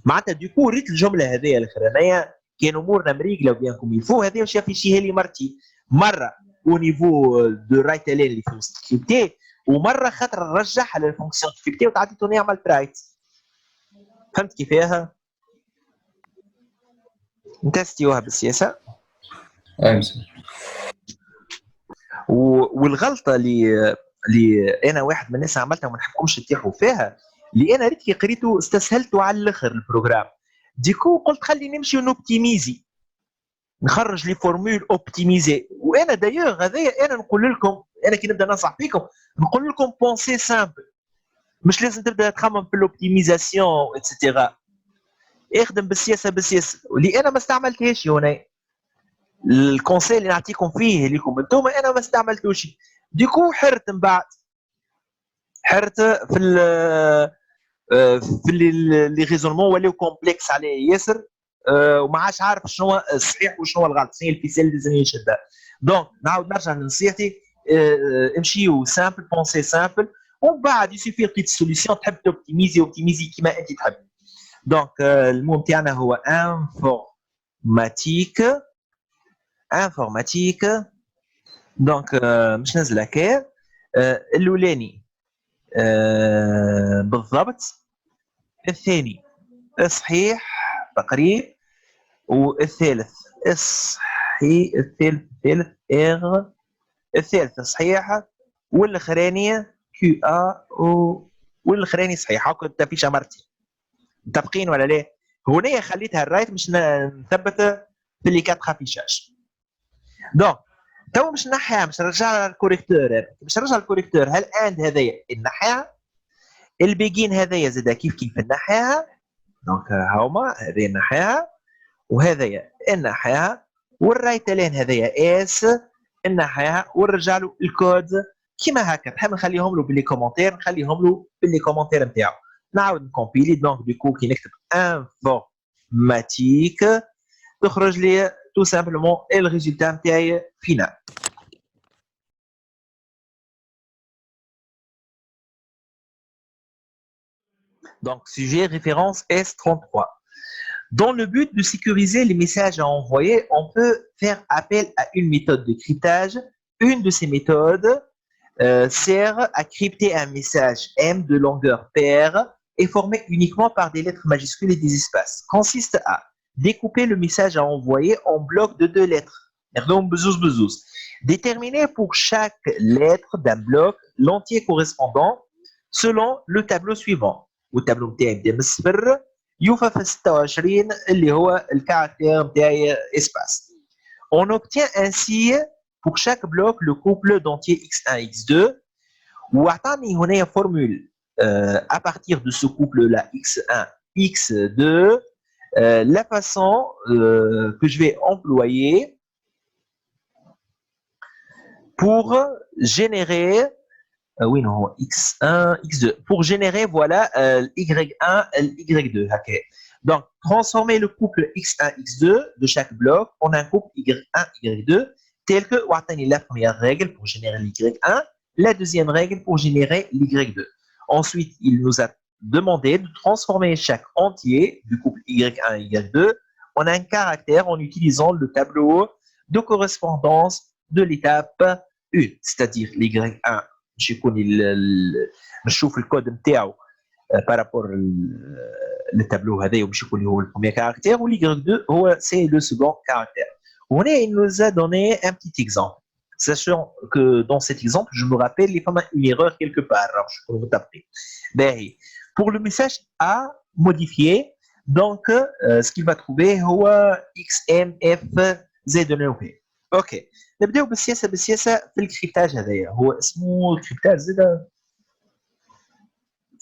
معناتها ديكو ريت الجمله هذيا الاخرانيه كان امورنا مريقله وبيان كوم يفو هذه واش يافيشيها لي مرتي، مره او نيفو دو رايت الان اللي في وسط كريبتي، ومره خاطر نرجعها للفونكسيون كريبتي وتعطي توني عملت رايت. فهمت كيفاها؟ نتستيوها بالسياسه. والغلطه اللي انا واحد من الناس عملتها وما نحبكمش تتيحوا فيها، اللي انا ريت كي قريته استسهلته على الاخر البروجرام، ديكو قلت خلي نمشي ونوبتيميزي نخرج لي فورمول اوبتيميزي. وانا دايوغ هذايا انا نقول لكم، انا كي نبدا ننصح فيكم نقول لكم بونسي سامبل، مش لازم تبدا تخمم في الاوبتيميزاسيون اتسيتيرا. اخدم بالسياسه واللي انا ما استعملتهاش هنا. الكونسيل اللي نعطيكم فيه ليكم انتم انا ما استعملتوش، ديكو حرت من بعد حرت في لي ريزونمون ولاو كومبلكس عليه ياسر، وما عادش عارف شنو الصحيح وشنو الغلط، شنو الفيسيل اللي لازم يشدها. دونك نعاود نرجع لنصيحتي، امشيو سامبل بونسي سامبل، ومن بعد يسيفي لقيت سوليسيون تحب توبتيميزي كيما انت تحب. دونك المهم تاعنا هو انفورماتيك. دونك مش ننزل هكا الاولاني بالضبط، الثاني صحيح تقريب، والثالث صحيح، الثالث صحيح، والاخرانيه كيو والاخراني صحيح. هاكا تفيش مرتي متفقين ولا لا؟ هنا خليتها الرايت مش نثبت في اللي كانت خافيشاش. دونك تو مش نحيها، مش نرجع للكوريكتور، هل اند هذايا نحيها، البيجين هذايا زاد كيف نحيها. دونك هاوما هذه نحيها وهذايا نحيها، والرايت لين هذايا اس نحيها، ونرجع له الكود كيما هكا. نحب نخليهم له باللي كومونتير، نتاعو. نعاود نكومبيلي. دونك ديكو كي نكتب انفورماتيك تخرج لي tout simplement le résultat final. Donc, sujet référence S33. Dans le but de sécuriser les messages à envoyer, on peut faire appel à une méthode de cryptage. Une de ces méthodes sert à crypter un message M de longueur paire et formé uniquement par des lettres majuscules et des espaces. Consiste à découper le message à envoyer en blocs de 2 lettres. Déterminer pour chaque lettre d'un bloc l'entier correspondant selon le tableau suivant. والتابلو نتاعي يبدا من الصفر يوفى في 26 اللي هو الكاركتير نتاعي espace. On obtient ainsi pour chaque bloc le couple d'entiers x1 x2 وأعطاني هنا formule à partir de ce couple là x1 x2 la façon que je vais employer pour générer oui non x1 x2 pour générer voilà y1 y2 okay. Donc transformer le couple x1 x2 de chaque bloc en un couple y1 y2 tel que وعطاني la première règle pour générer l'y1, la deuxième règle pour générer l'y2. Ensuite, il nous a demandé de transformer chaque entier du couple y1 et y2 en un caractère en utilisant le tableau de correspondance de l'étape 1, c'est-à-dire l'y1. Je connais le code نتاعو par rapport le tableau هذا وباش يكون هو le premier caractère ou l'y2 هو c'est le second caractère. Il nous a donné un petit exemple. Sachant que dans cet exemple, je me rappelle, il y a une erreur quelque part. Alors, je peux vous taper. Pour le message à modifier, donc, ce qu'il va trouver, c'est XMFZ9. OK. نبداو بالسياسه في الكريبتاج هذايا هو اسمه الكريبتاج زاد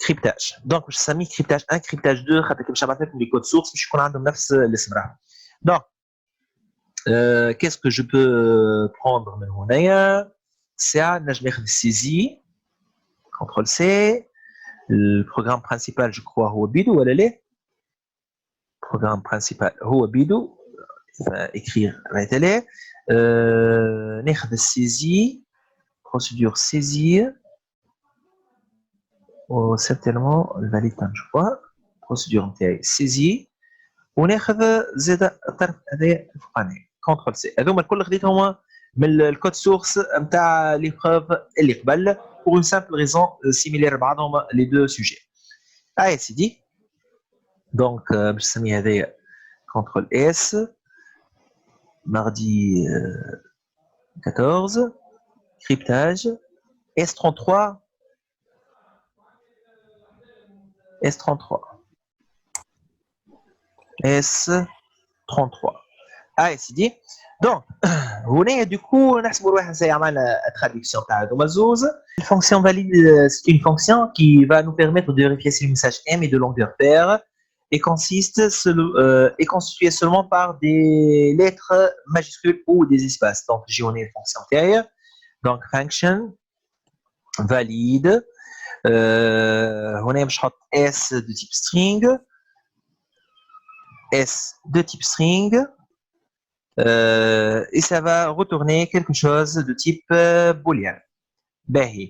كريبتاج دونك باش نسميه كريبتاج 1 كريبتاج 2 خاطر باش نبعث لكم لي كود سورس باش يكون عندهم نفس الاسم راهم دونك qu'est-ce que je peux prendre من هنايا ساعه نجم ناخذ السيزي كنترول سي البروغرام برينسيبال جو كروا هو بيدو ولا لا البروغرام برينسيبال هو بيدو écrire مثلا ناخذ السيزي procédure saisir ou certainement الفاليد تاع جو كروا procédure نتاعي سيزي وناخذ زاد الطرف هذا الفوقاني كونترول سي هذوما الكل خديتهم من الكود سورس نتاع لي بروف اللي قبل pour une simple raison similaire بعضهم les deux sujets. Allez, c'est dit. Donc باش نسمي هذايا كونترول اس mardi 14 cryptage S33 S33 Allez, c'est dit. Donc, هنا du coup نحسبوا واحد سيعمل traduction تاع هذوما زوز. La fonction valide, c'est une fonction qui va nous permettre de vérifier si le message M est de longueur paire et est constitué seulement par des lettres majuscules ou des espaces. Donc, j'ai une fonction antérieure. Donc, function valide. On a S de type string. S de type string. Et ça va retourner quelque chose de type boolean. Begin.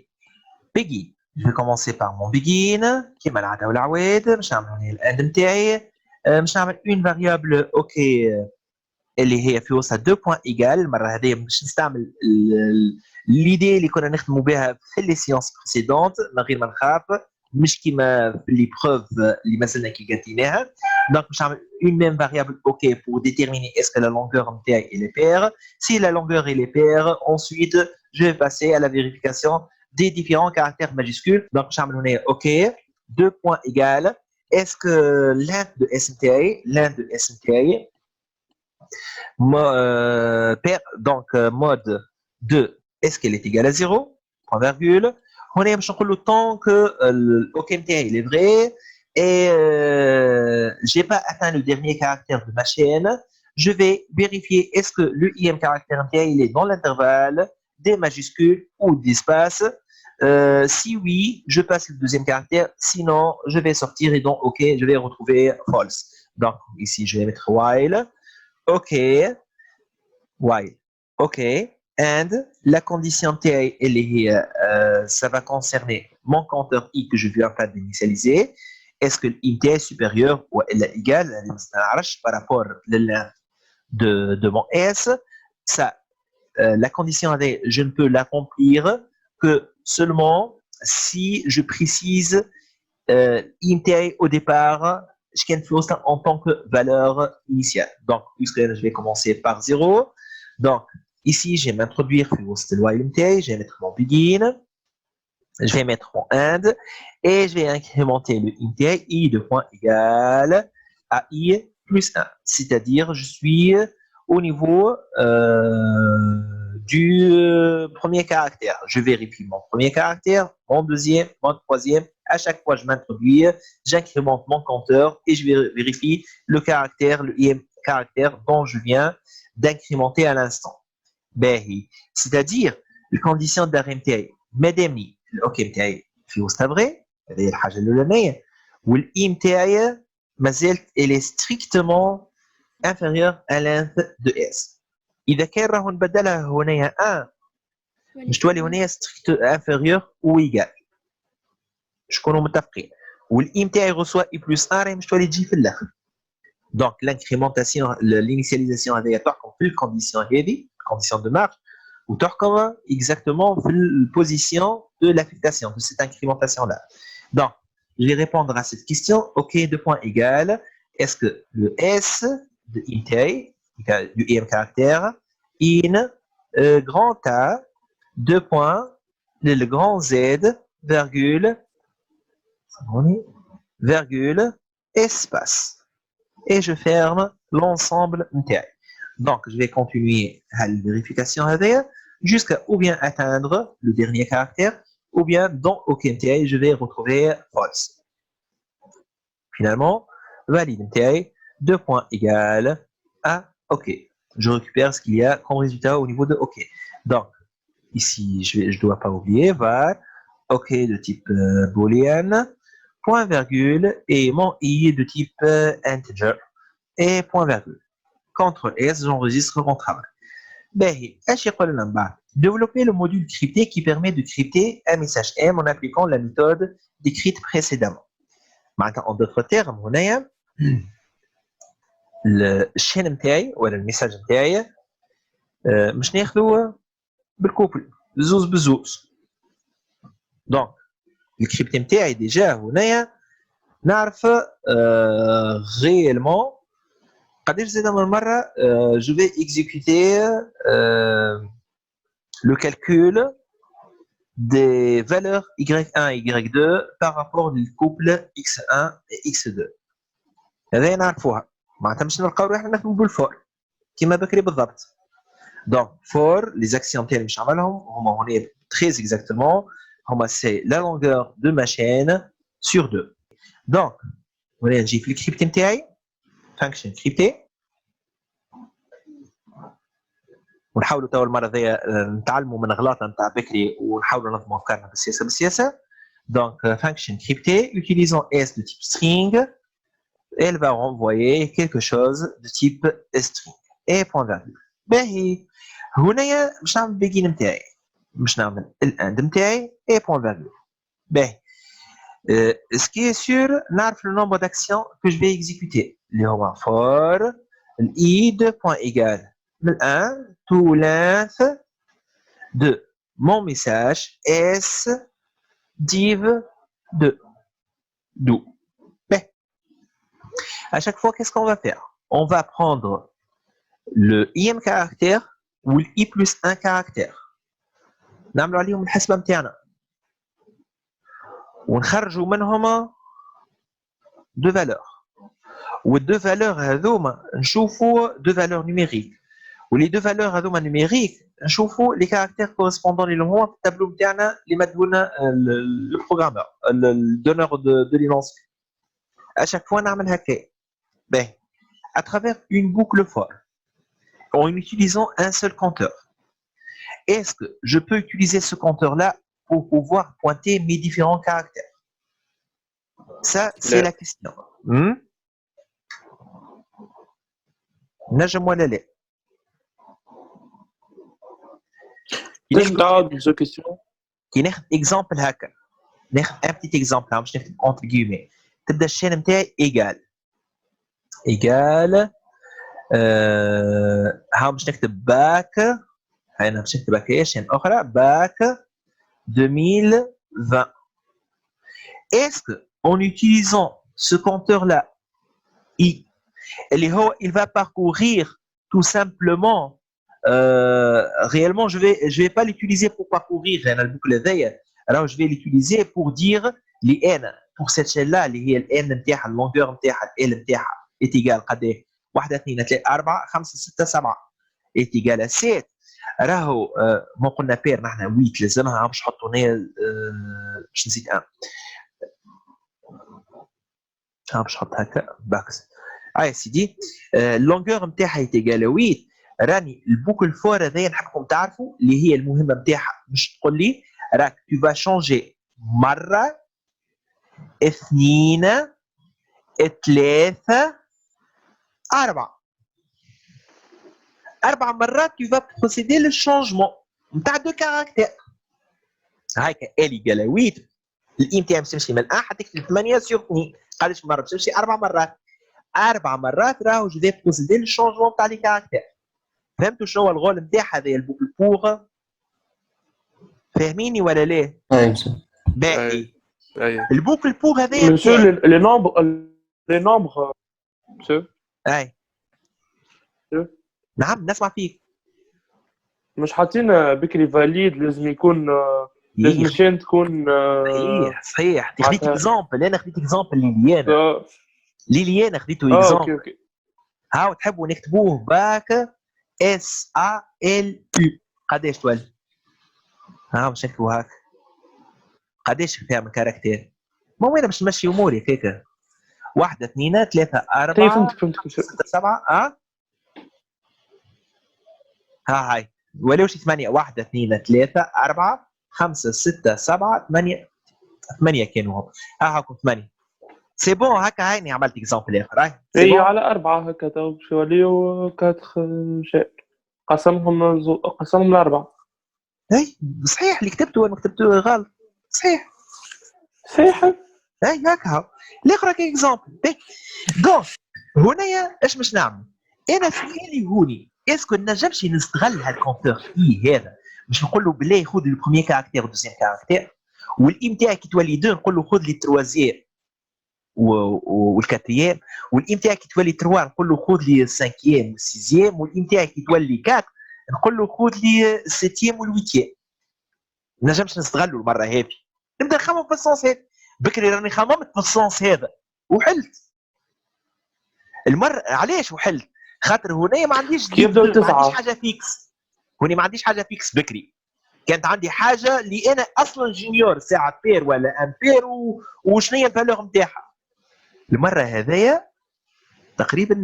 Je vais commencer par mon begin كيما العاده والعواد باش نعمل هنا الاند نتاعي باش نعمل une variable OK اللي هي في وسطها 2 بوان ايغال المره هذه باش نستعمل ليدي اللي كنا نخدموا بها في لي سيونس بريسيدونت من غير ما نخاف مش كيما في لي بروف اللي مازلنا كي قاتيناها دونك باش نعمل une même variable OK pour déterminer est-ce que la longueur نتاعي est paire. Si la longueur est paire, ensuite je vais passer à la vérification des différents caractères majuscules. Donc, je vais OK, 2 points égales. Est-ce que l'int de SNTA, donc mode 2, est-ce qu'elle est égale à 0, point virgule. On est le temps que OK il est vrai et j'ai pas atteint le dernier caractère de ma chaîne. Je vais vérifier est-ce que le IM caractère il est dans l'intervalle des majuscules ou d'espace. Si oui, je passe le deuxième caractère. Sinon, je vais sortir et donc OK, je vais retrouver false. Donc ici, je vais mettre while. OK, while. OK, and la condition T, elle est, ça va concerner mon compteur I que je viens en d'initialiser. Est-ce que l'int est supérieur ou elle est égale par rapport à de mon S? Ça. La condition est je ne peux l'accomplir que seulement si je précise int au départ en tant que valeur initiale. Donc, puisque je vais commencer par 0, donc ici, je vais m'introduire في وسط الوايل متاعي, je vais mettre mon begin, je vais mettre mon end, et je vais incrémenter le i متاعي, i de point égal à i plus 1. C'est-à-dire, je suis au niveau du premier caractère. Je vérifie mon premier caractère, mon deuxième, mon troisième. À chaque fois, je m'introduis, j'incrémente mon compteur et je vérifie le caractère, le im caractère dont je viens d'incrémenter à l'instant. C'est-à-dire, la condition d'arrêt متاعي مادامني الاوكي متاعي في وسط vrai, هذه الحاجه الاولانيه, والاي متاعي مازالت elle est strictement inférieure à length de S. إذا كان راهو نبدلها هنايا 1 مش تولي هنايا strict inférieur ou égal. شكونوا متفقين. والاي متاعي reçoit i plus 1 راهي مش تولي تجي في الاخر. Donc l'incrémentation, l'initialisation هذايا تحكم في الكونديسيون هذه, condition de marche, ou تحكم exactement في la position de l'affectation, de cette incrémentation-là. Donc, je vais répondre à cette question. OK, deux points égal. Est-ce que le S de intei, du im caractère, in grand A, deux points, le grand Z, virgule, espace. Et je ferme l'ensemble intei. Donc, je vais continuer à la vérification jusqu'à ou bien atteindre le dernier caractère, ou bien dans OK intei, je vais retrouver false. Finalement, valide intei, deux points égal à OK. Je récupère ce qu'il y a comme résultat au niveau de OK. Donc, ici, je dois pas oublier, var, OK de type boolean, point virgule, et mon i de type integer, et point virgule. CTRL S, j'enregistre mon travail. Développer le module crypté qui permet de crypter un message M en appliquant la méthode décrite précédemment. En d'autres termes, الشين نتاعي ولا الميساج نتاعي مش ناخذوه بالكوبل بزوز بزوز. دونك الكريبت نتاعي ديجا هنايا نعرف غيالمون قداش زاد من مره جو في اكزيكوتي le calcul des valeurs y1 et y2 par rapport au couple x1 et x2. هذا نعرفوها معناتها مش نلقاو روحنا نخدموا بالفور كيما بكري بالضبط. دونك فور لي زاكسيون تاعي باش نعملهم هما هنا très exactement هما سي la longueur de ma chaîne sur 2. دونك هنا نجي في الكريبت نتاعي function crypté ونحاولوا توا المره ذي نتعلموا من غلطنا نتاع بكري ونحاولوا ننظموا افكارنا بالسياسه. دونك function crypté utilisant s de type string, elle va renvoyer quelque chose de type string et point virgule. باهي هنايا باش نعمل begin نتاعي باش نعمل الاند نتاعي et point virgule. باهي ce qui est sûr نعرف le nombre d'actions que je vais exécuter اللي هو for i de point égal من 1 to length de mon message s div 2 do. À chaque fois, qu'est-ce qu'on va faire? On va prendre le im caractère ou le i plus 1 caractère. نعملوا عليهم الحسبة متاعنا. ونخرجوا منهم deux valeurs. والدو valeurs هذوما نشوفوا deux valeurs numériques. ولي deux valeurs هذوما numériques نشوفوا les caractères correspondants اللي هما في التابلو متاعنا اللي مدهولنا le programmeur, le donneur de l'énoncé. À chaque fois نعمل هكا. À travers une boucle for, en utilisant un seul compteur. Est-ce que je peux utiliser ce compteur-là pour pouvoir pointer mes différents caractères? Ça, c'est la question. نجم ولا لا؟ ليش تعاود نفس الكيستيون؟ كي ناخذ اكزامبل هكا، ناخذ ان بتيت اكزامبل باش نكتب اونتر كيومي، تبدا الشين نتاعي ايجال ها باش نكتب باك، انا باش نكتب هكايا شين اخرى باك 2020. Est-ce que en utilisant ce compteur là i il va parcourir tout simplement réellement je vais pas l'utiliser pour parcourir انا البوكل هذايا راهو je vais l'utiliser pour dire لي n pour cette chaîne là اللي هي ال n نتاعها اللونجور نتاعها ال نتاعها est égal قداه 1 2 3 4 5 6 7 est égal à 7 راهو ما قلنا بير نحن 8 لازمها باش نحطوا هنا باش نزيد 1 باش نحط هكا باكس سيدي اللونجور نتاعها est égal à 8 راني البوكل فور هذايا نحبكم تعرفوا اللي هي المهمه نتاعها مش تقول لي راك تو فا شونجي مره اثنين ثلاثه اربع مرات tu vas procéder le changement نتاع دو كاركتير هاكا ال ايجال 8 الاي نتاعها باش تمشي من 1 حتى تكتب 8 سور 2 قداش مره باش تمشي 4 مرات راهو جو في بروسيدي لو شونجمون تاع لي كاركتير فهمتوا شنو هو الغول نتاع هذا البوكل بوغ فاهميني ولا لا؟ اي مسيو باهي اي البوكل بوغ هذايا مسيو لي نومبر مسيو اي نعم نسمع فيك مش حاطين بكري فاليد لازم يكون لازم الشين تكون صحيح خديت اكزامبل انا خديت اكزامبل ليليانا خديته اكزامبل اوكي هاو تحبوا نكتبوه باك اس ا ال يو قداش تولي باش نكتبوا هاك قداش فيها من كاركتير ما وين باش نمشي اموري هكاك 1 2 3 4 فهمتك 6 7 هاي ولوش 8 1 2 3 4 5 6 7 8 كانوا هم هاكم 8 سي بون هكا هايني عملت اكزامبل اخر اي على 4 هكا تو باش يوليو 4 شيء قسمهم لاربعه اي صحيح اللي كتبته وانا كتبته غلط صحيح اي هكا الاخر اكزامبل دونك هنايا ايش باش نعمل انا سؤالي هوني اسكو نجمش نستغل هالكونتور اي هذا باش نقول له بالله خذ لو بروميير كاركتير والدوزيام كاركتير والاي نتاعك كي تولي 2 نقول له خذ لي التروازيام والكاتريام والاي نتاعك كي تولي 3 نقول له خذ لي السانكيام والسيزيام والاي نتاعك كي تولي 4 نقول له خذ لي السيتيام والويتيام نجمش نستغلوا المره هذه نبدا نخمم في السونس هذا بكري راني خممت في السونس هذا وحلت المره علاش وحلت خاطر هنا ما عنديش حاجه فيكس هوني ما عنديش حاجه فيكس بكري كانت عندي حاجه اللي انا اصلا جونيور ساعه بير ولا امبير وشنو هي الفالور نتاعها المره هذايا تقريبا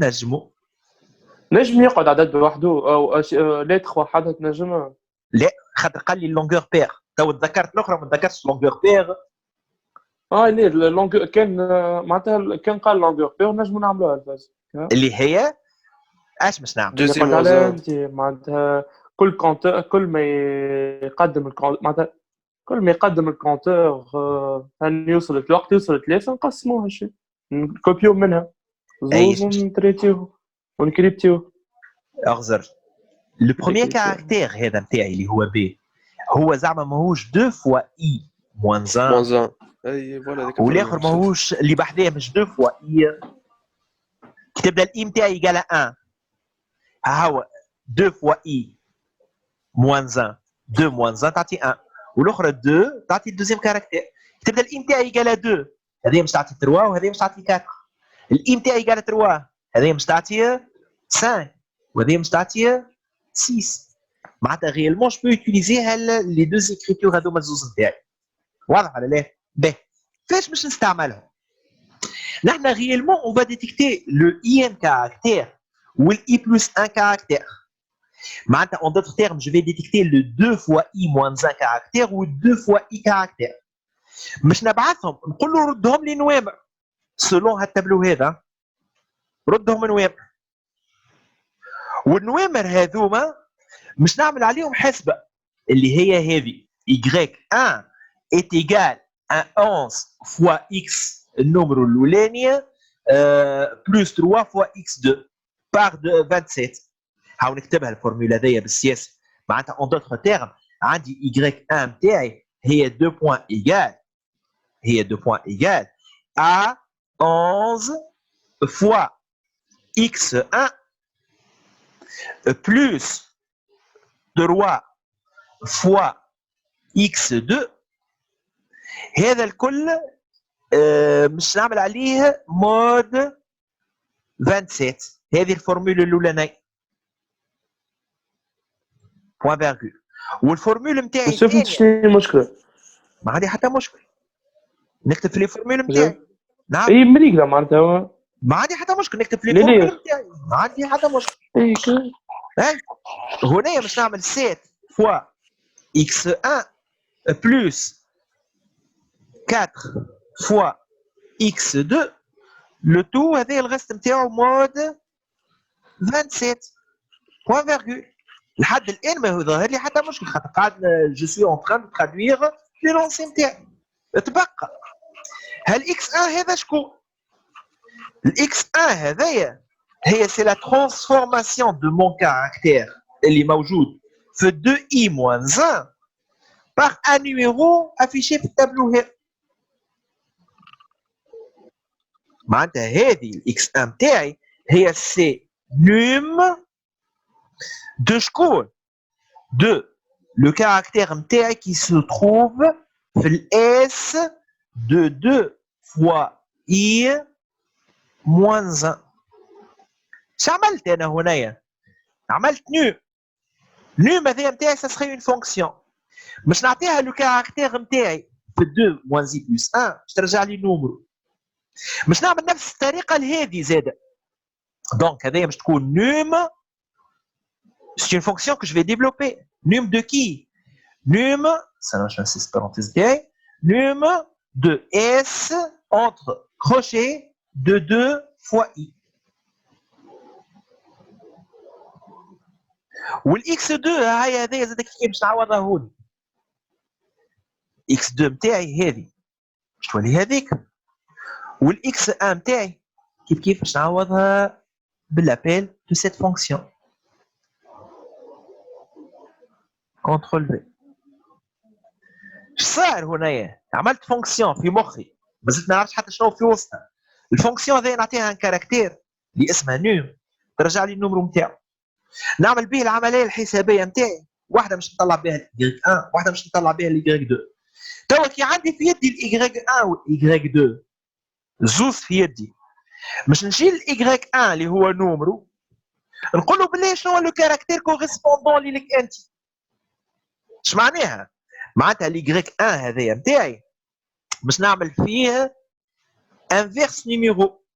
نجم يقعد عدد بوحده او ليتر وحدها تنجم لا خاطر قال لي اللونغور بير تو تذكرت الاخرى ما تذكرتش اللونغور بير ليه اللونغور كان معناتها كان قال اللونغور بير نجموا نعملوها الفاز اللي هي اش باش نعمل معناتها كل كونتور كل ما يقدم معناتها كل ما يقدم الكونتور هل يوصل في الوقت يوصل 3 نقسموها هالشيء نكوبيو منها زوز ونتريتيوه ونكريبتيوه اغزر لو بروميير كاركتير هذا نتاعي اللي هو بي هو زعما ماهوش 2 فوا اي موان 1 اي فوالا والاخر ماهوش اللي بحذاه مش 2 فوا اي كي تبدا الاي نتاعي ايكال 1 ها هو 2 فوا اي موان 1 2 موان 1 تعطي 1 والاخرى 2 تعطي الدوزيام كاركتير كي تبدا الاي نتاعي ايكال 2 هذه مش تعطي 3 وهذه مش تعطي 4 الاي نتاعي ايكال 3 هذه مش تعطي 5 وهذه مش تعطي 6 معناتها غيالمون جو بو يوتيليزي لي دو زيكريتور هذوما الزوز نتاعي واضح ولا لا؟ باهي كيفاش باش نستعملهم؟ نحن غيالمون اون فا ديتيكتي لو اي ان كاركتير والاي بلس ان كاركتير معناتها اون دوتر تيرم جو في ديتيكتي لو 2 فوا اي موان 1 كاركتير و 2 فوا اي كاركتير باش نبعثهم نقول له ردهم لي نوامر سولون هالتابلو هذا ردهم نوامر والنوامر هذوما مش نعمل عليهم حسبه اللي هي هذه y1 est égal à 11 fois x النمر الاولاني بلس 3 فوا x2 بار 27 هاو نكتبها الفورمولا هذيا بالسياسه معناتها اون دوتر تيرم عندي y1 نتاعي هي 2 بوان ايجال à 11 fois x1 plus 3 fois x2 هذا الكل مش نعمل عليه مود 27 هذه الفورمولا الاولانيه بوان فيرغول والفورمولا نتاعي شوف انت شنو المشكله ما عندي حتى مشكل نكتب في الفورمولا نتاعي نعم اي مريقله معناتها ما عندي حتى مشكل نكتب في ليه؟ الفورمولا نتاعي ما عندي حتى مشكل اي هاي هنا باش نعمل 7 فوا x1 بلس 4 فوا x2 لو تو هذا الغست نتاعو مود 27 بوان فيرغول لحد الان ما هو ظاهر لي حتى مشكل خاطر قاعد جو سوي اون تران دو ترادويغ لي لونسي نتاعي تبقى هل x1 هذا شكون؟ الاكس 1 هذايا هي سي لا ترانسفورماسيون دو مون كاركتير اللي موجود في 2i-1 par un numéro affiché في التابلو هذا معناتها هذه الاكس 1 نتاعي هي سي نوم دو شكون دو لو كاركتير نتاعي كي سو تروف في الاس دو 2 فوا i moins 1 شو عملت انا هنايا؟ عملت نو هذايا نتاعي سا سخي اون فونكسيون باش نعطيها لو كاركتير نتاعي في 2 moins i plus 1 باش ترجع لي نومرو باش نعمل نفس الطريقه لهذه زاده دونك هذايا باش تكون نوم سي اون فونكسيون كو جو في ديفلوبي نوم دو كي نوم ça marche assez parenthèse تاعي نوم دو s entre crochet de 2 fois i والاكس 2 هاي هذايا زاد كيف باش نعوضها هوني اكس 2 نتاعي هذه باش تولي هذيك والاكس 1 نتاعي كيف باش نعوضها بالابيل دو سيت فونكسيون كونترول في اش صار هنايا عملت فونكسيون في مخي مازلت ما نعرفش حتى شنو في وسطها الفونكسيون هذه نعطيها ان كاركتير اللي اسمها نوم ترجع لي النمرو نتاعو نعمل به العمليه الحسابيه نتاعي واحده باش نطلع بها الاي 1 واحده باش نطلع بها الاي 2 توا كي عندي في يدي الاي 1 والاي 2 زوز في يدي باش نجي الاي 1 اللي هو نمرو نقول له بالله شنو هو لو كاركتير كوريسبوندون اللي لك انت اش معناها معناتها الاي 1 هذايا نتاعي باش نعمل فيه انفيرس نيميرو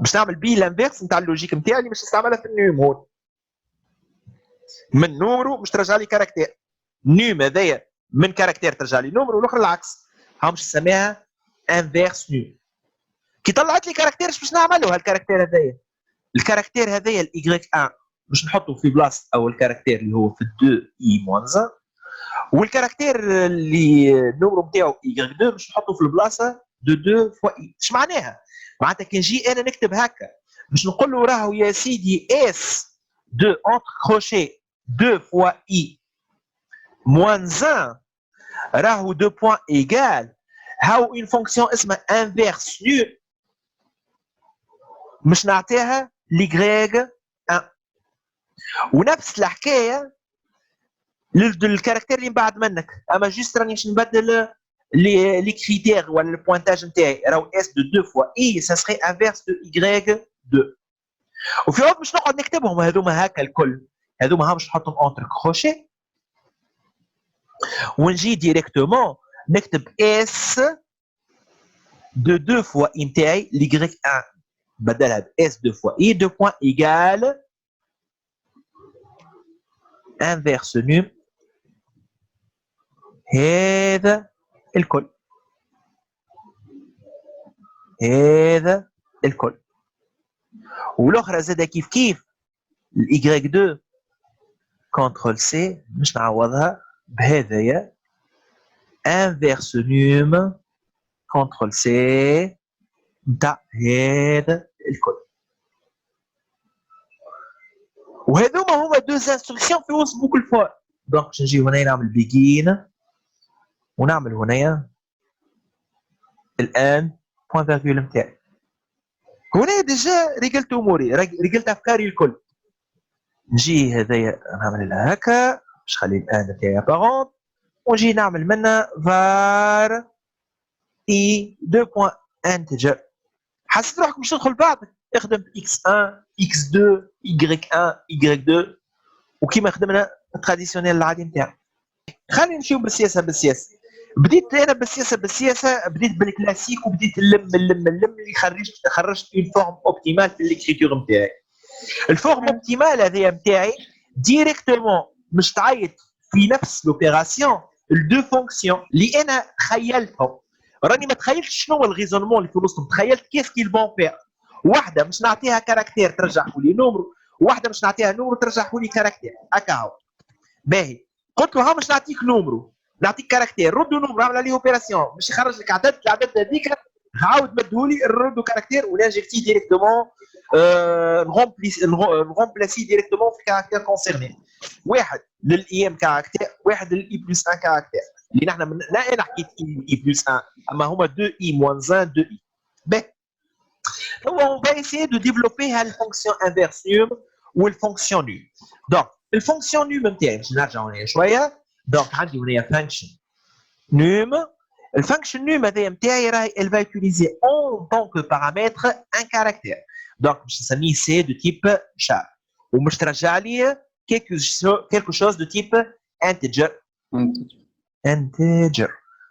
باش نعمل بيه الانفيرس نتاع اللوجيك نتاعي اللي باش نستعملها في النوم هون من نمرو باش ترجع لي كاركتير نوم هذايا من كاركتير ترجع لي نمرو والاخر العكس ها باش نسميها انفيرس نوم كي طلعت لي كاركتير باش نعملوا هالكاركتير هذايا الكاركتير هذايا الاي 1 باش نحطه في بلاصه اول كاركتير اللي هو في 2i-1 والكاركتير اللي النمرو نتاعو اي 2 باش نحطه في البلاصه دو 2 فوا اي اش معناها معناتها كي نجي انا نكتب هكا باش نقول له راهو يا سيدي اس دو اونتر كروشي 2 فوا اي موان 1 راهو 2 بوان ايغال هاو اون فونكسيون اسمها انفيرس نو باش نعطيها ليغريغ 1 ونفس الحكايه للكاركتير اللي من بعد منك اما جوست راني باش نبدل لي كريتير ولا البوينتاج نتاعي راهو اس دو 2 فوا اي سا سري انفيرس دو ايغريغ 2 وفي وقت باش نقعد نكتبهم هذوما هكا الكل هذوما باش نحطهم اونتر كروشي ونجي ديريكتومون نكتب اس دو 2 فوا اي نتاعي ليغريغ 1 بدلها ب اس 2 فوا اي 2 بوان ايغال انفيرس نوم هذا الكل هذا الكل والاخرى زاده كيف الاي 2 كونترول سي باش نعوضها بهذايا انفيرس نوم كونترول سي نتاع هذا الكل وهذوما هما دوز انستركسيون في وسط بوكل فور دونك باش نجي هنا نعمل بيجين ونعمل هنايا الان بوان فيرغول نتاعي هنا ديجا رجلت اموري رجلت افكاري الكل نجي هذايا نعمل لها هكا باش نخلي الان تاعي ابارونت ونجي نعمل منها var i 2 بوان انتجر. حسيت روحك باش تدخل بعضك اخدم x1 x2 y1 y2 وكيما خدمنا التراديسيونيل العادي نتاعنا. خلينا نمشيو بالسياسه بديت انا بالسياسه بديت بالكلاسيك وبديت نلم اللي خرجت اون فورم اوبتيمال في ليكريتور نتاعي. الفورم اوبتيمال هذايا نتاعي ديريكتومون مش تعيط في نفس لوبيراسيون الدو فونكسيون اللي انا تخيلتهم. راني ما تخيلتش شنو هو الريزونمون اللي في وسطهم، تخيلت كيف كي البون فير. واحده مش نعطيها كاركتير ترجع لي نومرو، واحده مش نعطيها نومرو ترجع لي كاركتير هكا هو. باهي قلت له ها مش نعطيك نومرو نعطيك كاركتير ردوا نومرو اعمل عليه اوبيراسيون باش يخرج لك عدد العدد هذيك عاود مدهولي نردو كاركتير ولا انجكتي ديريكتومون نغومبلاسي ديريكتومون في كاركتير كونسيرني. واحد للاي ام كاركتير واحد للاي بلس 1 كاركتير اللي نحن لا انا حكيت اي بلس 1 اما هما 2 اي موان 1 2 اي. باهي هو on va essayer de développer الفونكسيون انفيرس نيوم والفونكسيون نيوم. دونك الفونكسيون نيوم نتاعي باش نرجعوا هنا شويه. دونك عندي هنا فانكشن نيوم. الفانكشن نيوم هذايا نتاعي راهي elle va utiliser en tant que paramètre un caractère. دونك باش نسميه سي دو تيب شار ومش ترجع لي quelque chose de type integer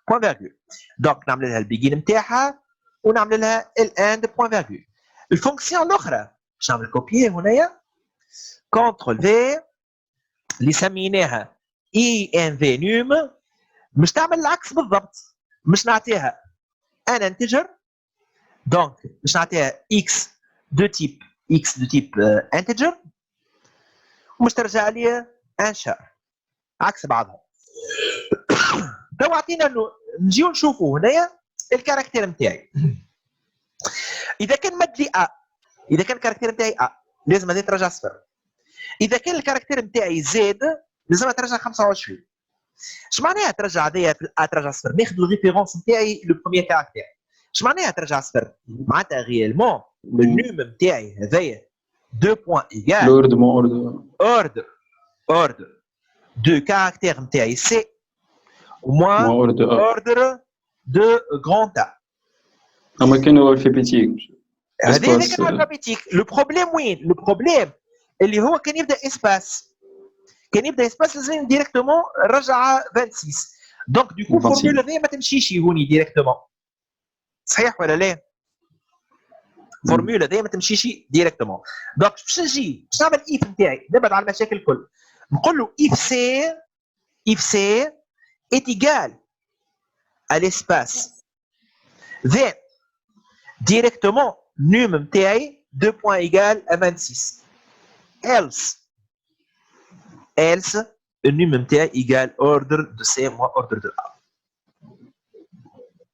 point virgule. دونك نعمل لها البيجين نتاعها ونعمل لها الاند بوين فيرغول. الفونكسيون الاخرى باش نعمل كوبيي هنايا كونترول في اللي سميناها اي ان في نيوم مش تعمل العكس بالضبط. مش نعطيها ان انتجر دونك مش نعطيها اكس دو تيب انتجر ومش ترجع لي ان شار عكس بعضها. تو عطينا انه نجيو نشوفوا هنايا الكاركتير نتاعي. اذا كان مد لي اذا كان الكاركتير نتاعي لازم هذه ترجع صفر. اذا كان الكاركتير نتاعي زاد لازم ترجع 25. اش معناها ترجع هذيا ترجع صفر؟ ناخذ الريفيرونس نتاعي لو بروميير كاركتير. اش معناها ترجع صفر؟ معناتها ريالمون النوم نتاعي هذايا 2 بوان ايغال اوردر دو كاركتير نتاعي سي وموان اوردر دو غراند ا. اما كانوا الفابيتيك هذا كان الفابيتيك. لو بروبليم وين؟ لو بروبليم اللي هو كان يبدا اسباس لازم ديريكتومون رجع 26. دونك دو كو فورمولا هذه ما تمشيش هوني ديريكتومون. صحيح ولا لا؟ فورمولا هذه ما تمشيش ديريكتومون. دونك باش نجي باش نعمل ايف نتاعي نبعد على المشاكل الكل. نقول له اف سي est égal à l'espace then directement num نتاعي 2 points égal à 26 else النوم نتاعي ايجال اوردر دو سي موا اوردر دو ا.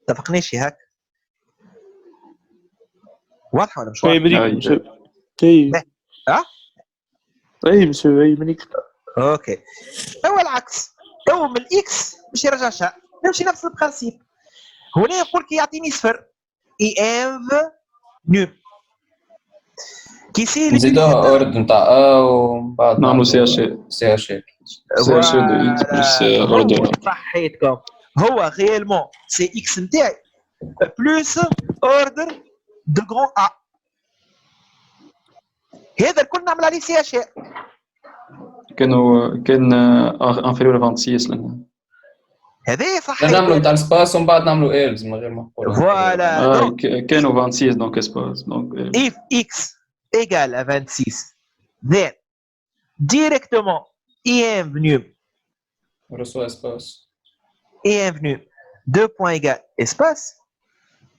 اتفقناش هاك؟ واضحه ولا مش واضحه؟ اي مسيو اي منيك. اوكي هو العكس. تو من الاكس باش يرجع شا نمشي نفس البرانسيب. هنا يقول كي يعطيني صفر اي انف نوم كيسي نزيدوها اورد نتاع ا ومن بعد نعملو سي اش دو اكس بلس اوردر. صحيتكم. هو ريالمون سي اكس نتاعي بلس اوردر دو غران ا. هذا الكل نعمل عليه سي اش كان انفيريور 26 لنا هذا صح. نعملوا نتاع السباس ومن بعد نعملوا ايلز من غير ما نقولوا فوالا. كانوا 26 دونك اسباس دونك if x égale à 26 then directement bienvenue reçoit espace bienvenue 2 points égale espace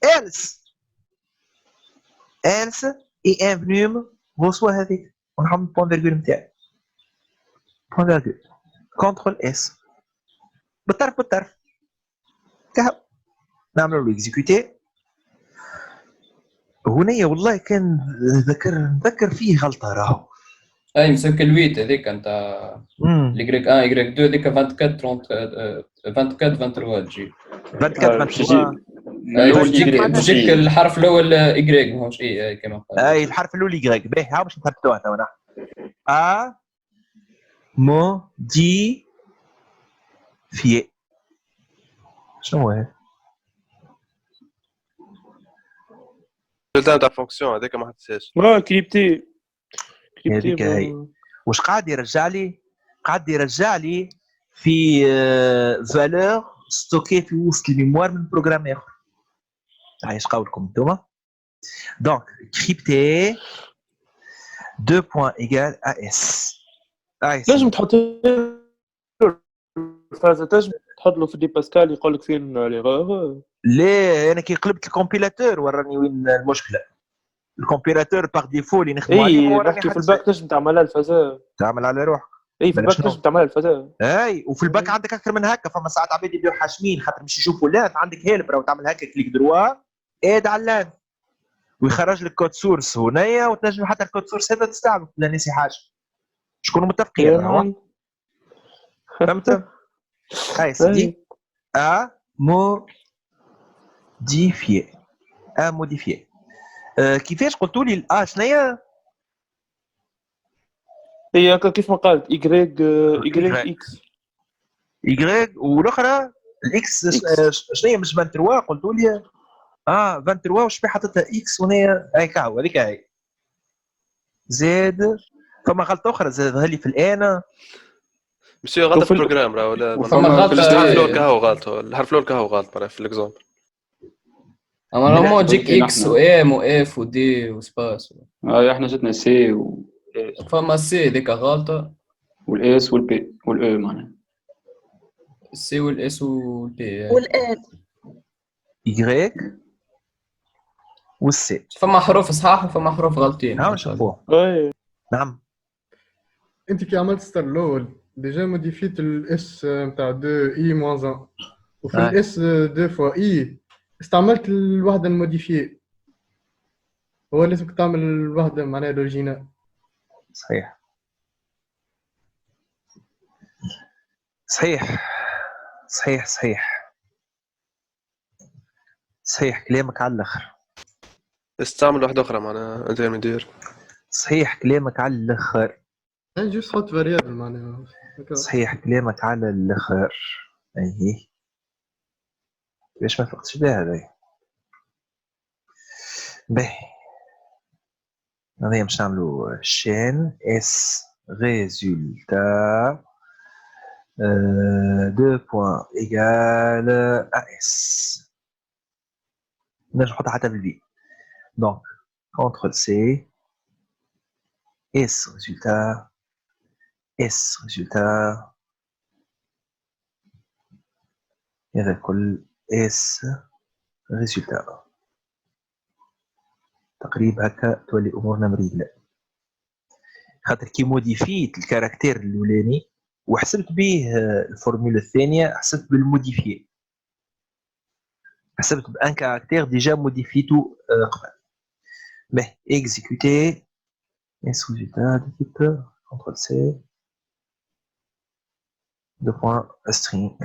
else bienvenue reçoit هذيك ونحط point virgule نتاعي point virgule contrôle s بالطرف كهو نعملوا له اكزيكوتي. هنا والله كان نذكر فيه غلطه راهو. اي مسك الويت هذيك انت ليغريك 1 يغريك 2 هذيك 24 23 تجي 24 تجيك الحرف الاول ايغريك ماهوش اي كما قال. اي الحرف الاول ايغريك. باهي ها باش نثبتوها تو نحن modifié. شنو هي؟ الريزلت تاع فونكسيون هذاك ما حطيتهاش. كريبتي هذيك هي. واش قاعد يرجع لي؟ قاعد يرجع لي في فالور ستوكي في وسط الميموار من بروغرام اخر. عايش قولكم انتوما. دونك كريبتي 2 بوان ايغال اس. لازم تحط الفازه، تنجم تحط له في دي باسكال يقول لك فين ليغور. ليه انا كي قلبت الكومبيلاتور وراني وين المشكله. الكومبيلاتور باغ ديفو اللي نخدموا عليه اي نحكي في الباك تنجم تعملها الفازه. تعمل على روحك. اي في الباك تنجم تعملها الفازه. اي وفي الباك عندك اكثر من هكا. فما ساعات عباد يبداو حاشمين خاطر مش يشوفوا لا عندك هيلب راهو تعمل هكا كليك دروا اد على اللان ويخرج لك كود سورس هنايا وتنجم حتى الكود سورس هذا تستعمل. لا نسي حاجه شكون متفقين راهو فهمت. هاي سيدي ا موديفيي موديفيي. كيفاش قلتوا لي الا شنيا هي كيف ما قالت ايغريك اكس ايغريك والاخرى الاكس شنو مش 23 قلتوا لي 23 واش بي حطيتها اكس وهنا هيك هذيك هي زاد. فما غلطه اخرى زادها لي في الان مش غلط في البروجرام راه ولا فما الحرف غلطه الاول كهو غلط. الحرف الاول كهو غلط في الاكزامبل. اما نورمال تجيك اكس وام واف ودي وسباس. احنا جاتنا سي فما سي ديك غلطه والاس والبي والاو معناها السي والاس والبي والان ايغريك والسي. فما حروف صحاح وفما حروف غلطين. ها نشوفوها. نعم انت كي عملت ستار الاول ديجا موديفيت الاس نتاع 2 اي موان 1 وفي الاس 2 فوا اي استعملت الوحده الموديفيي. هو لازمك تعمل الوحده معناها الاوريجينال. صحيح صحيح صحيح صحيح صحيح كلامك على الاخر. استعمل واحده اخرى معناها انترميدير. صحيح كلامك على الاخر. يعني جوست حط فاريابل معناها. صحيح كلامك على الاخر. اي ليش ما فقتش بها هذايا. باهي هذايا باش نعملو شين اس ريزولتا 2 بوان ايغال اس. نجم نحطها حتى بالفي. دونك كونترول سي اس ريزولتا هذا كل اس ريزولتا. تقريبا هكا تولي امورنا مريقله. خاطر كي موديفيت الكاركتير الاولاني وحسبت به الفورمولا الثانيه حسبت بالموديفي. حسبت بان كاركتير ديجا موديفيتو قبل. به اكزيكوتي اس ريزولتا دو تيب كونترول سي 2 بوين سترينغ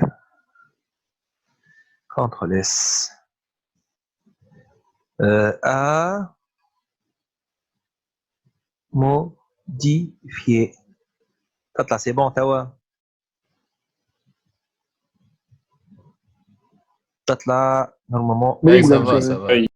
كونترول اس a modifié. تطلع سي بون توا تطلع نورمالمون. اي سافا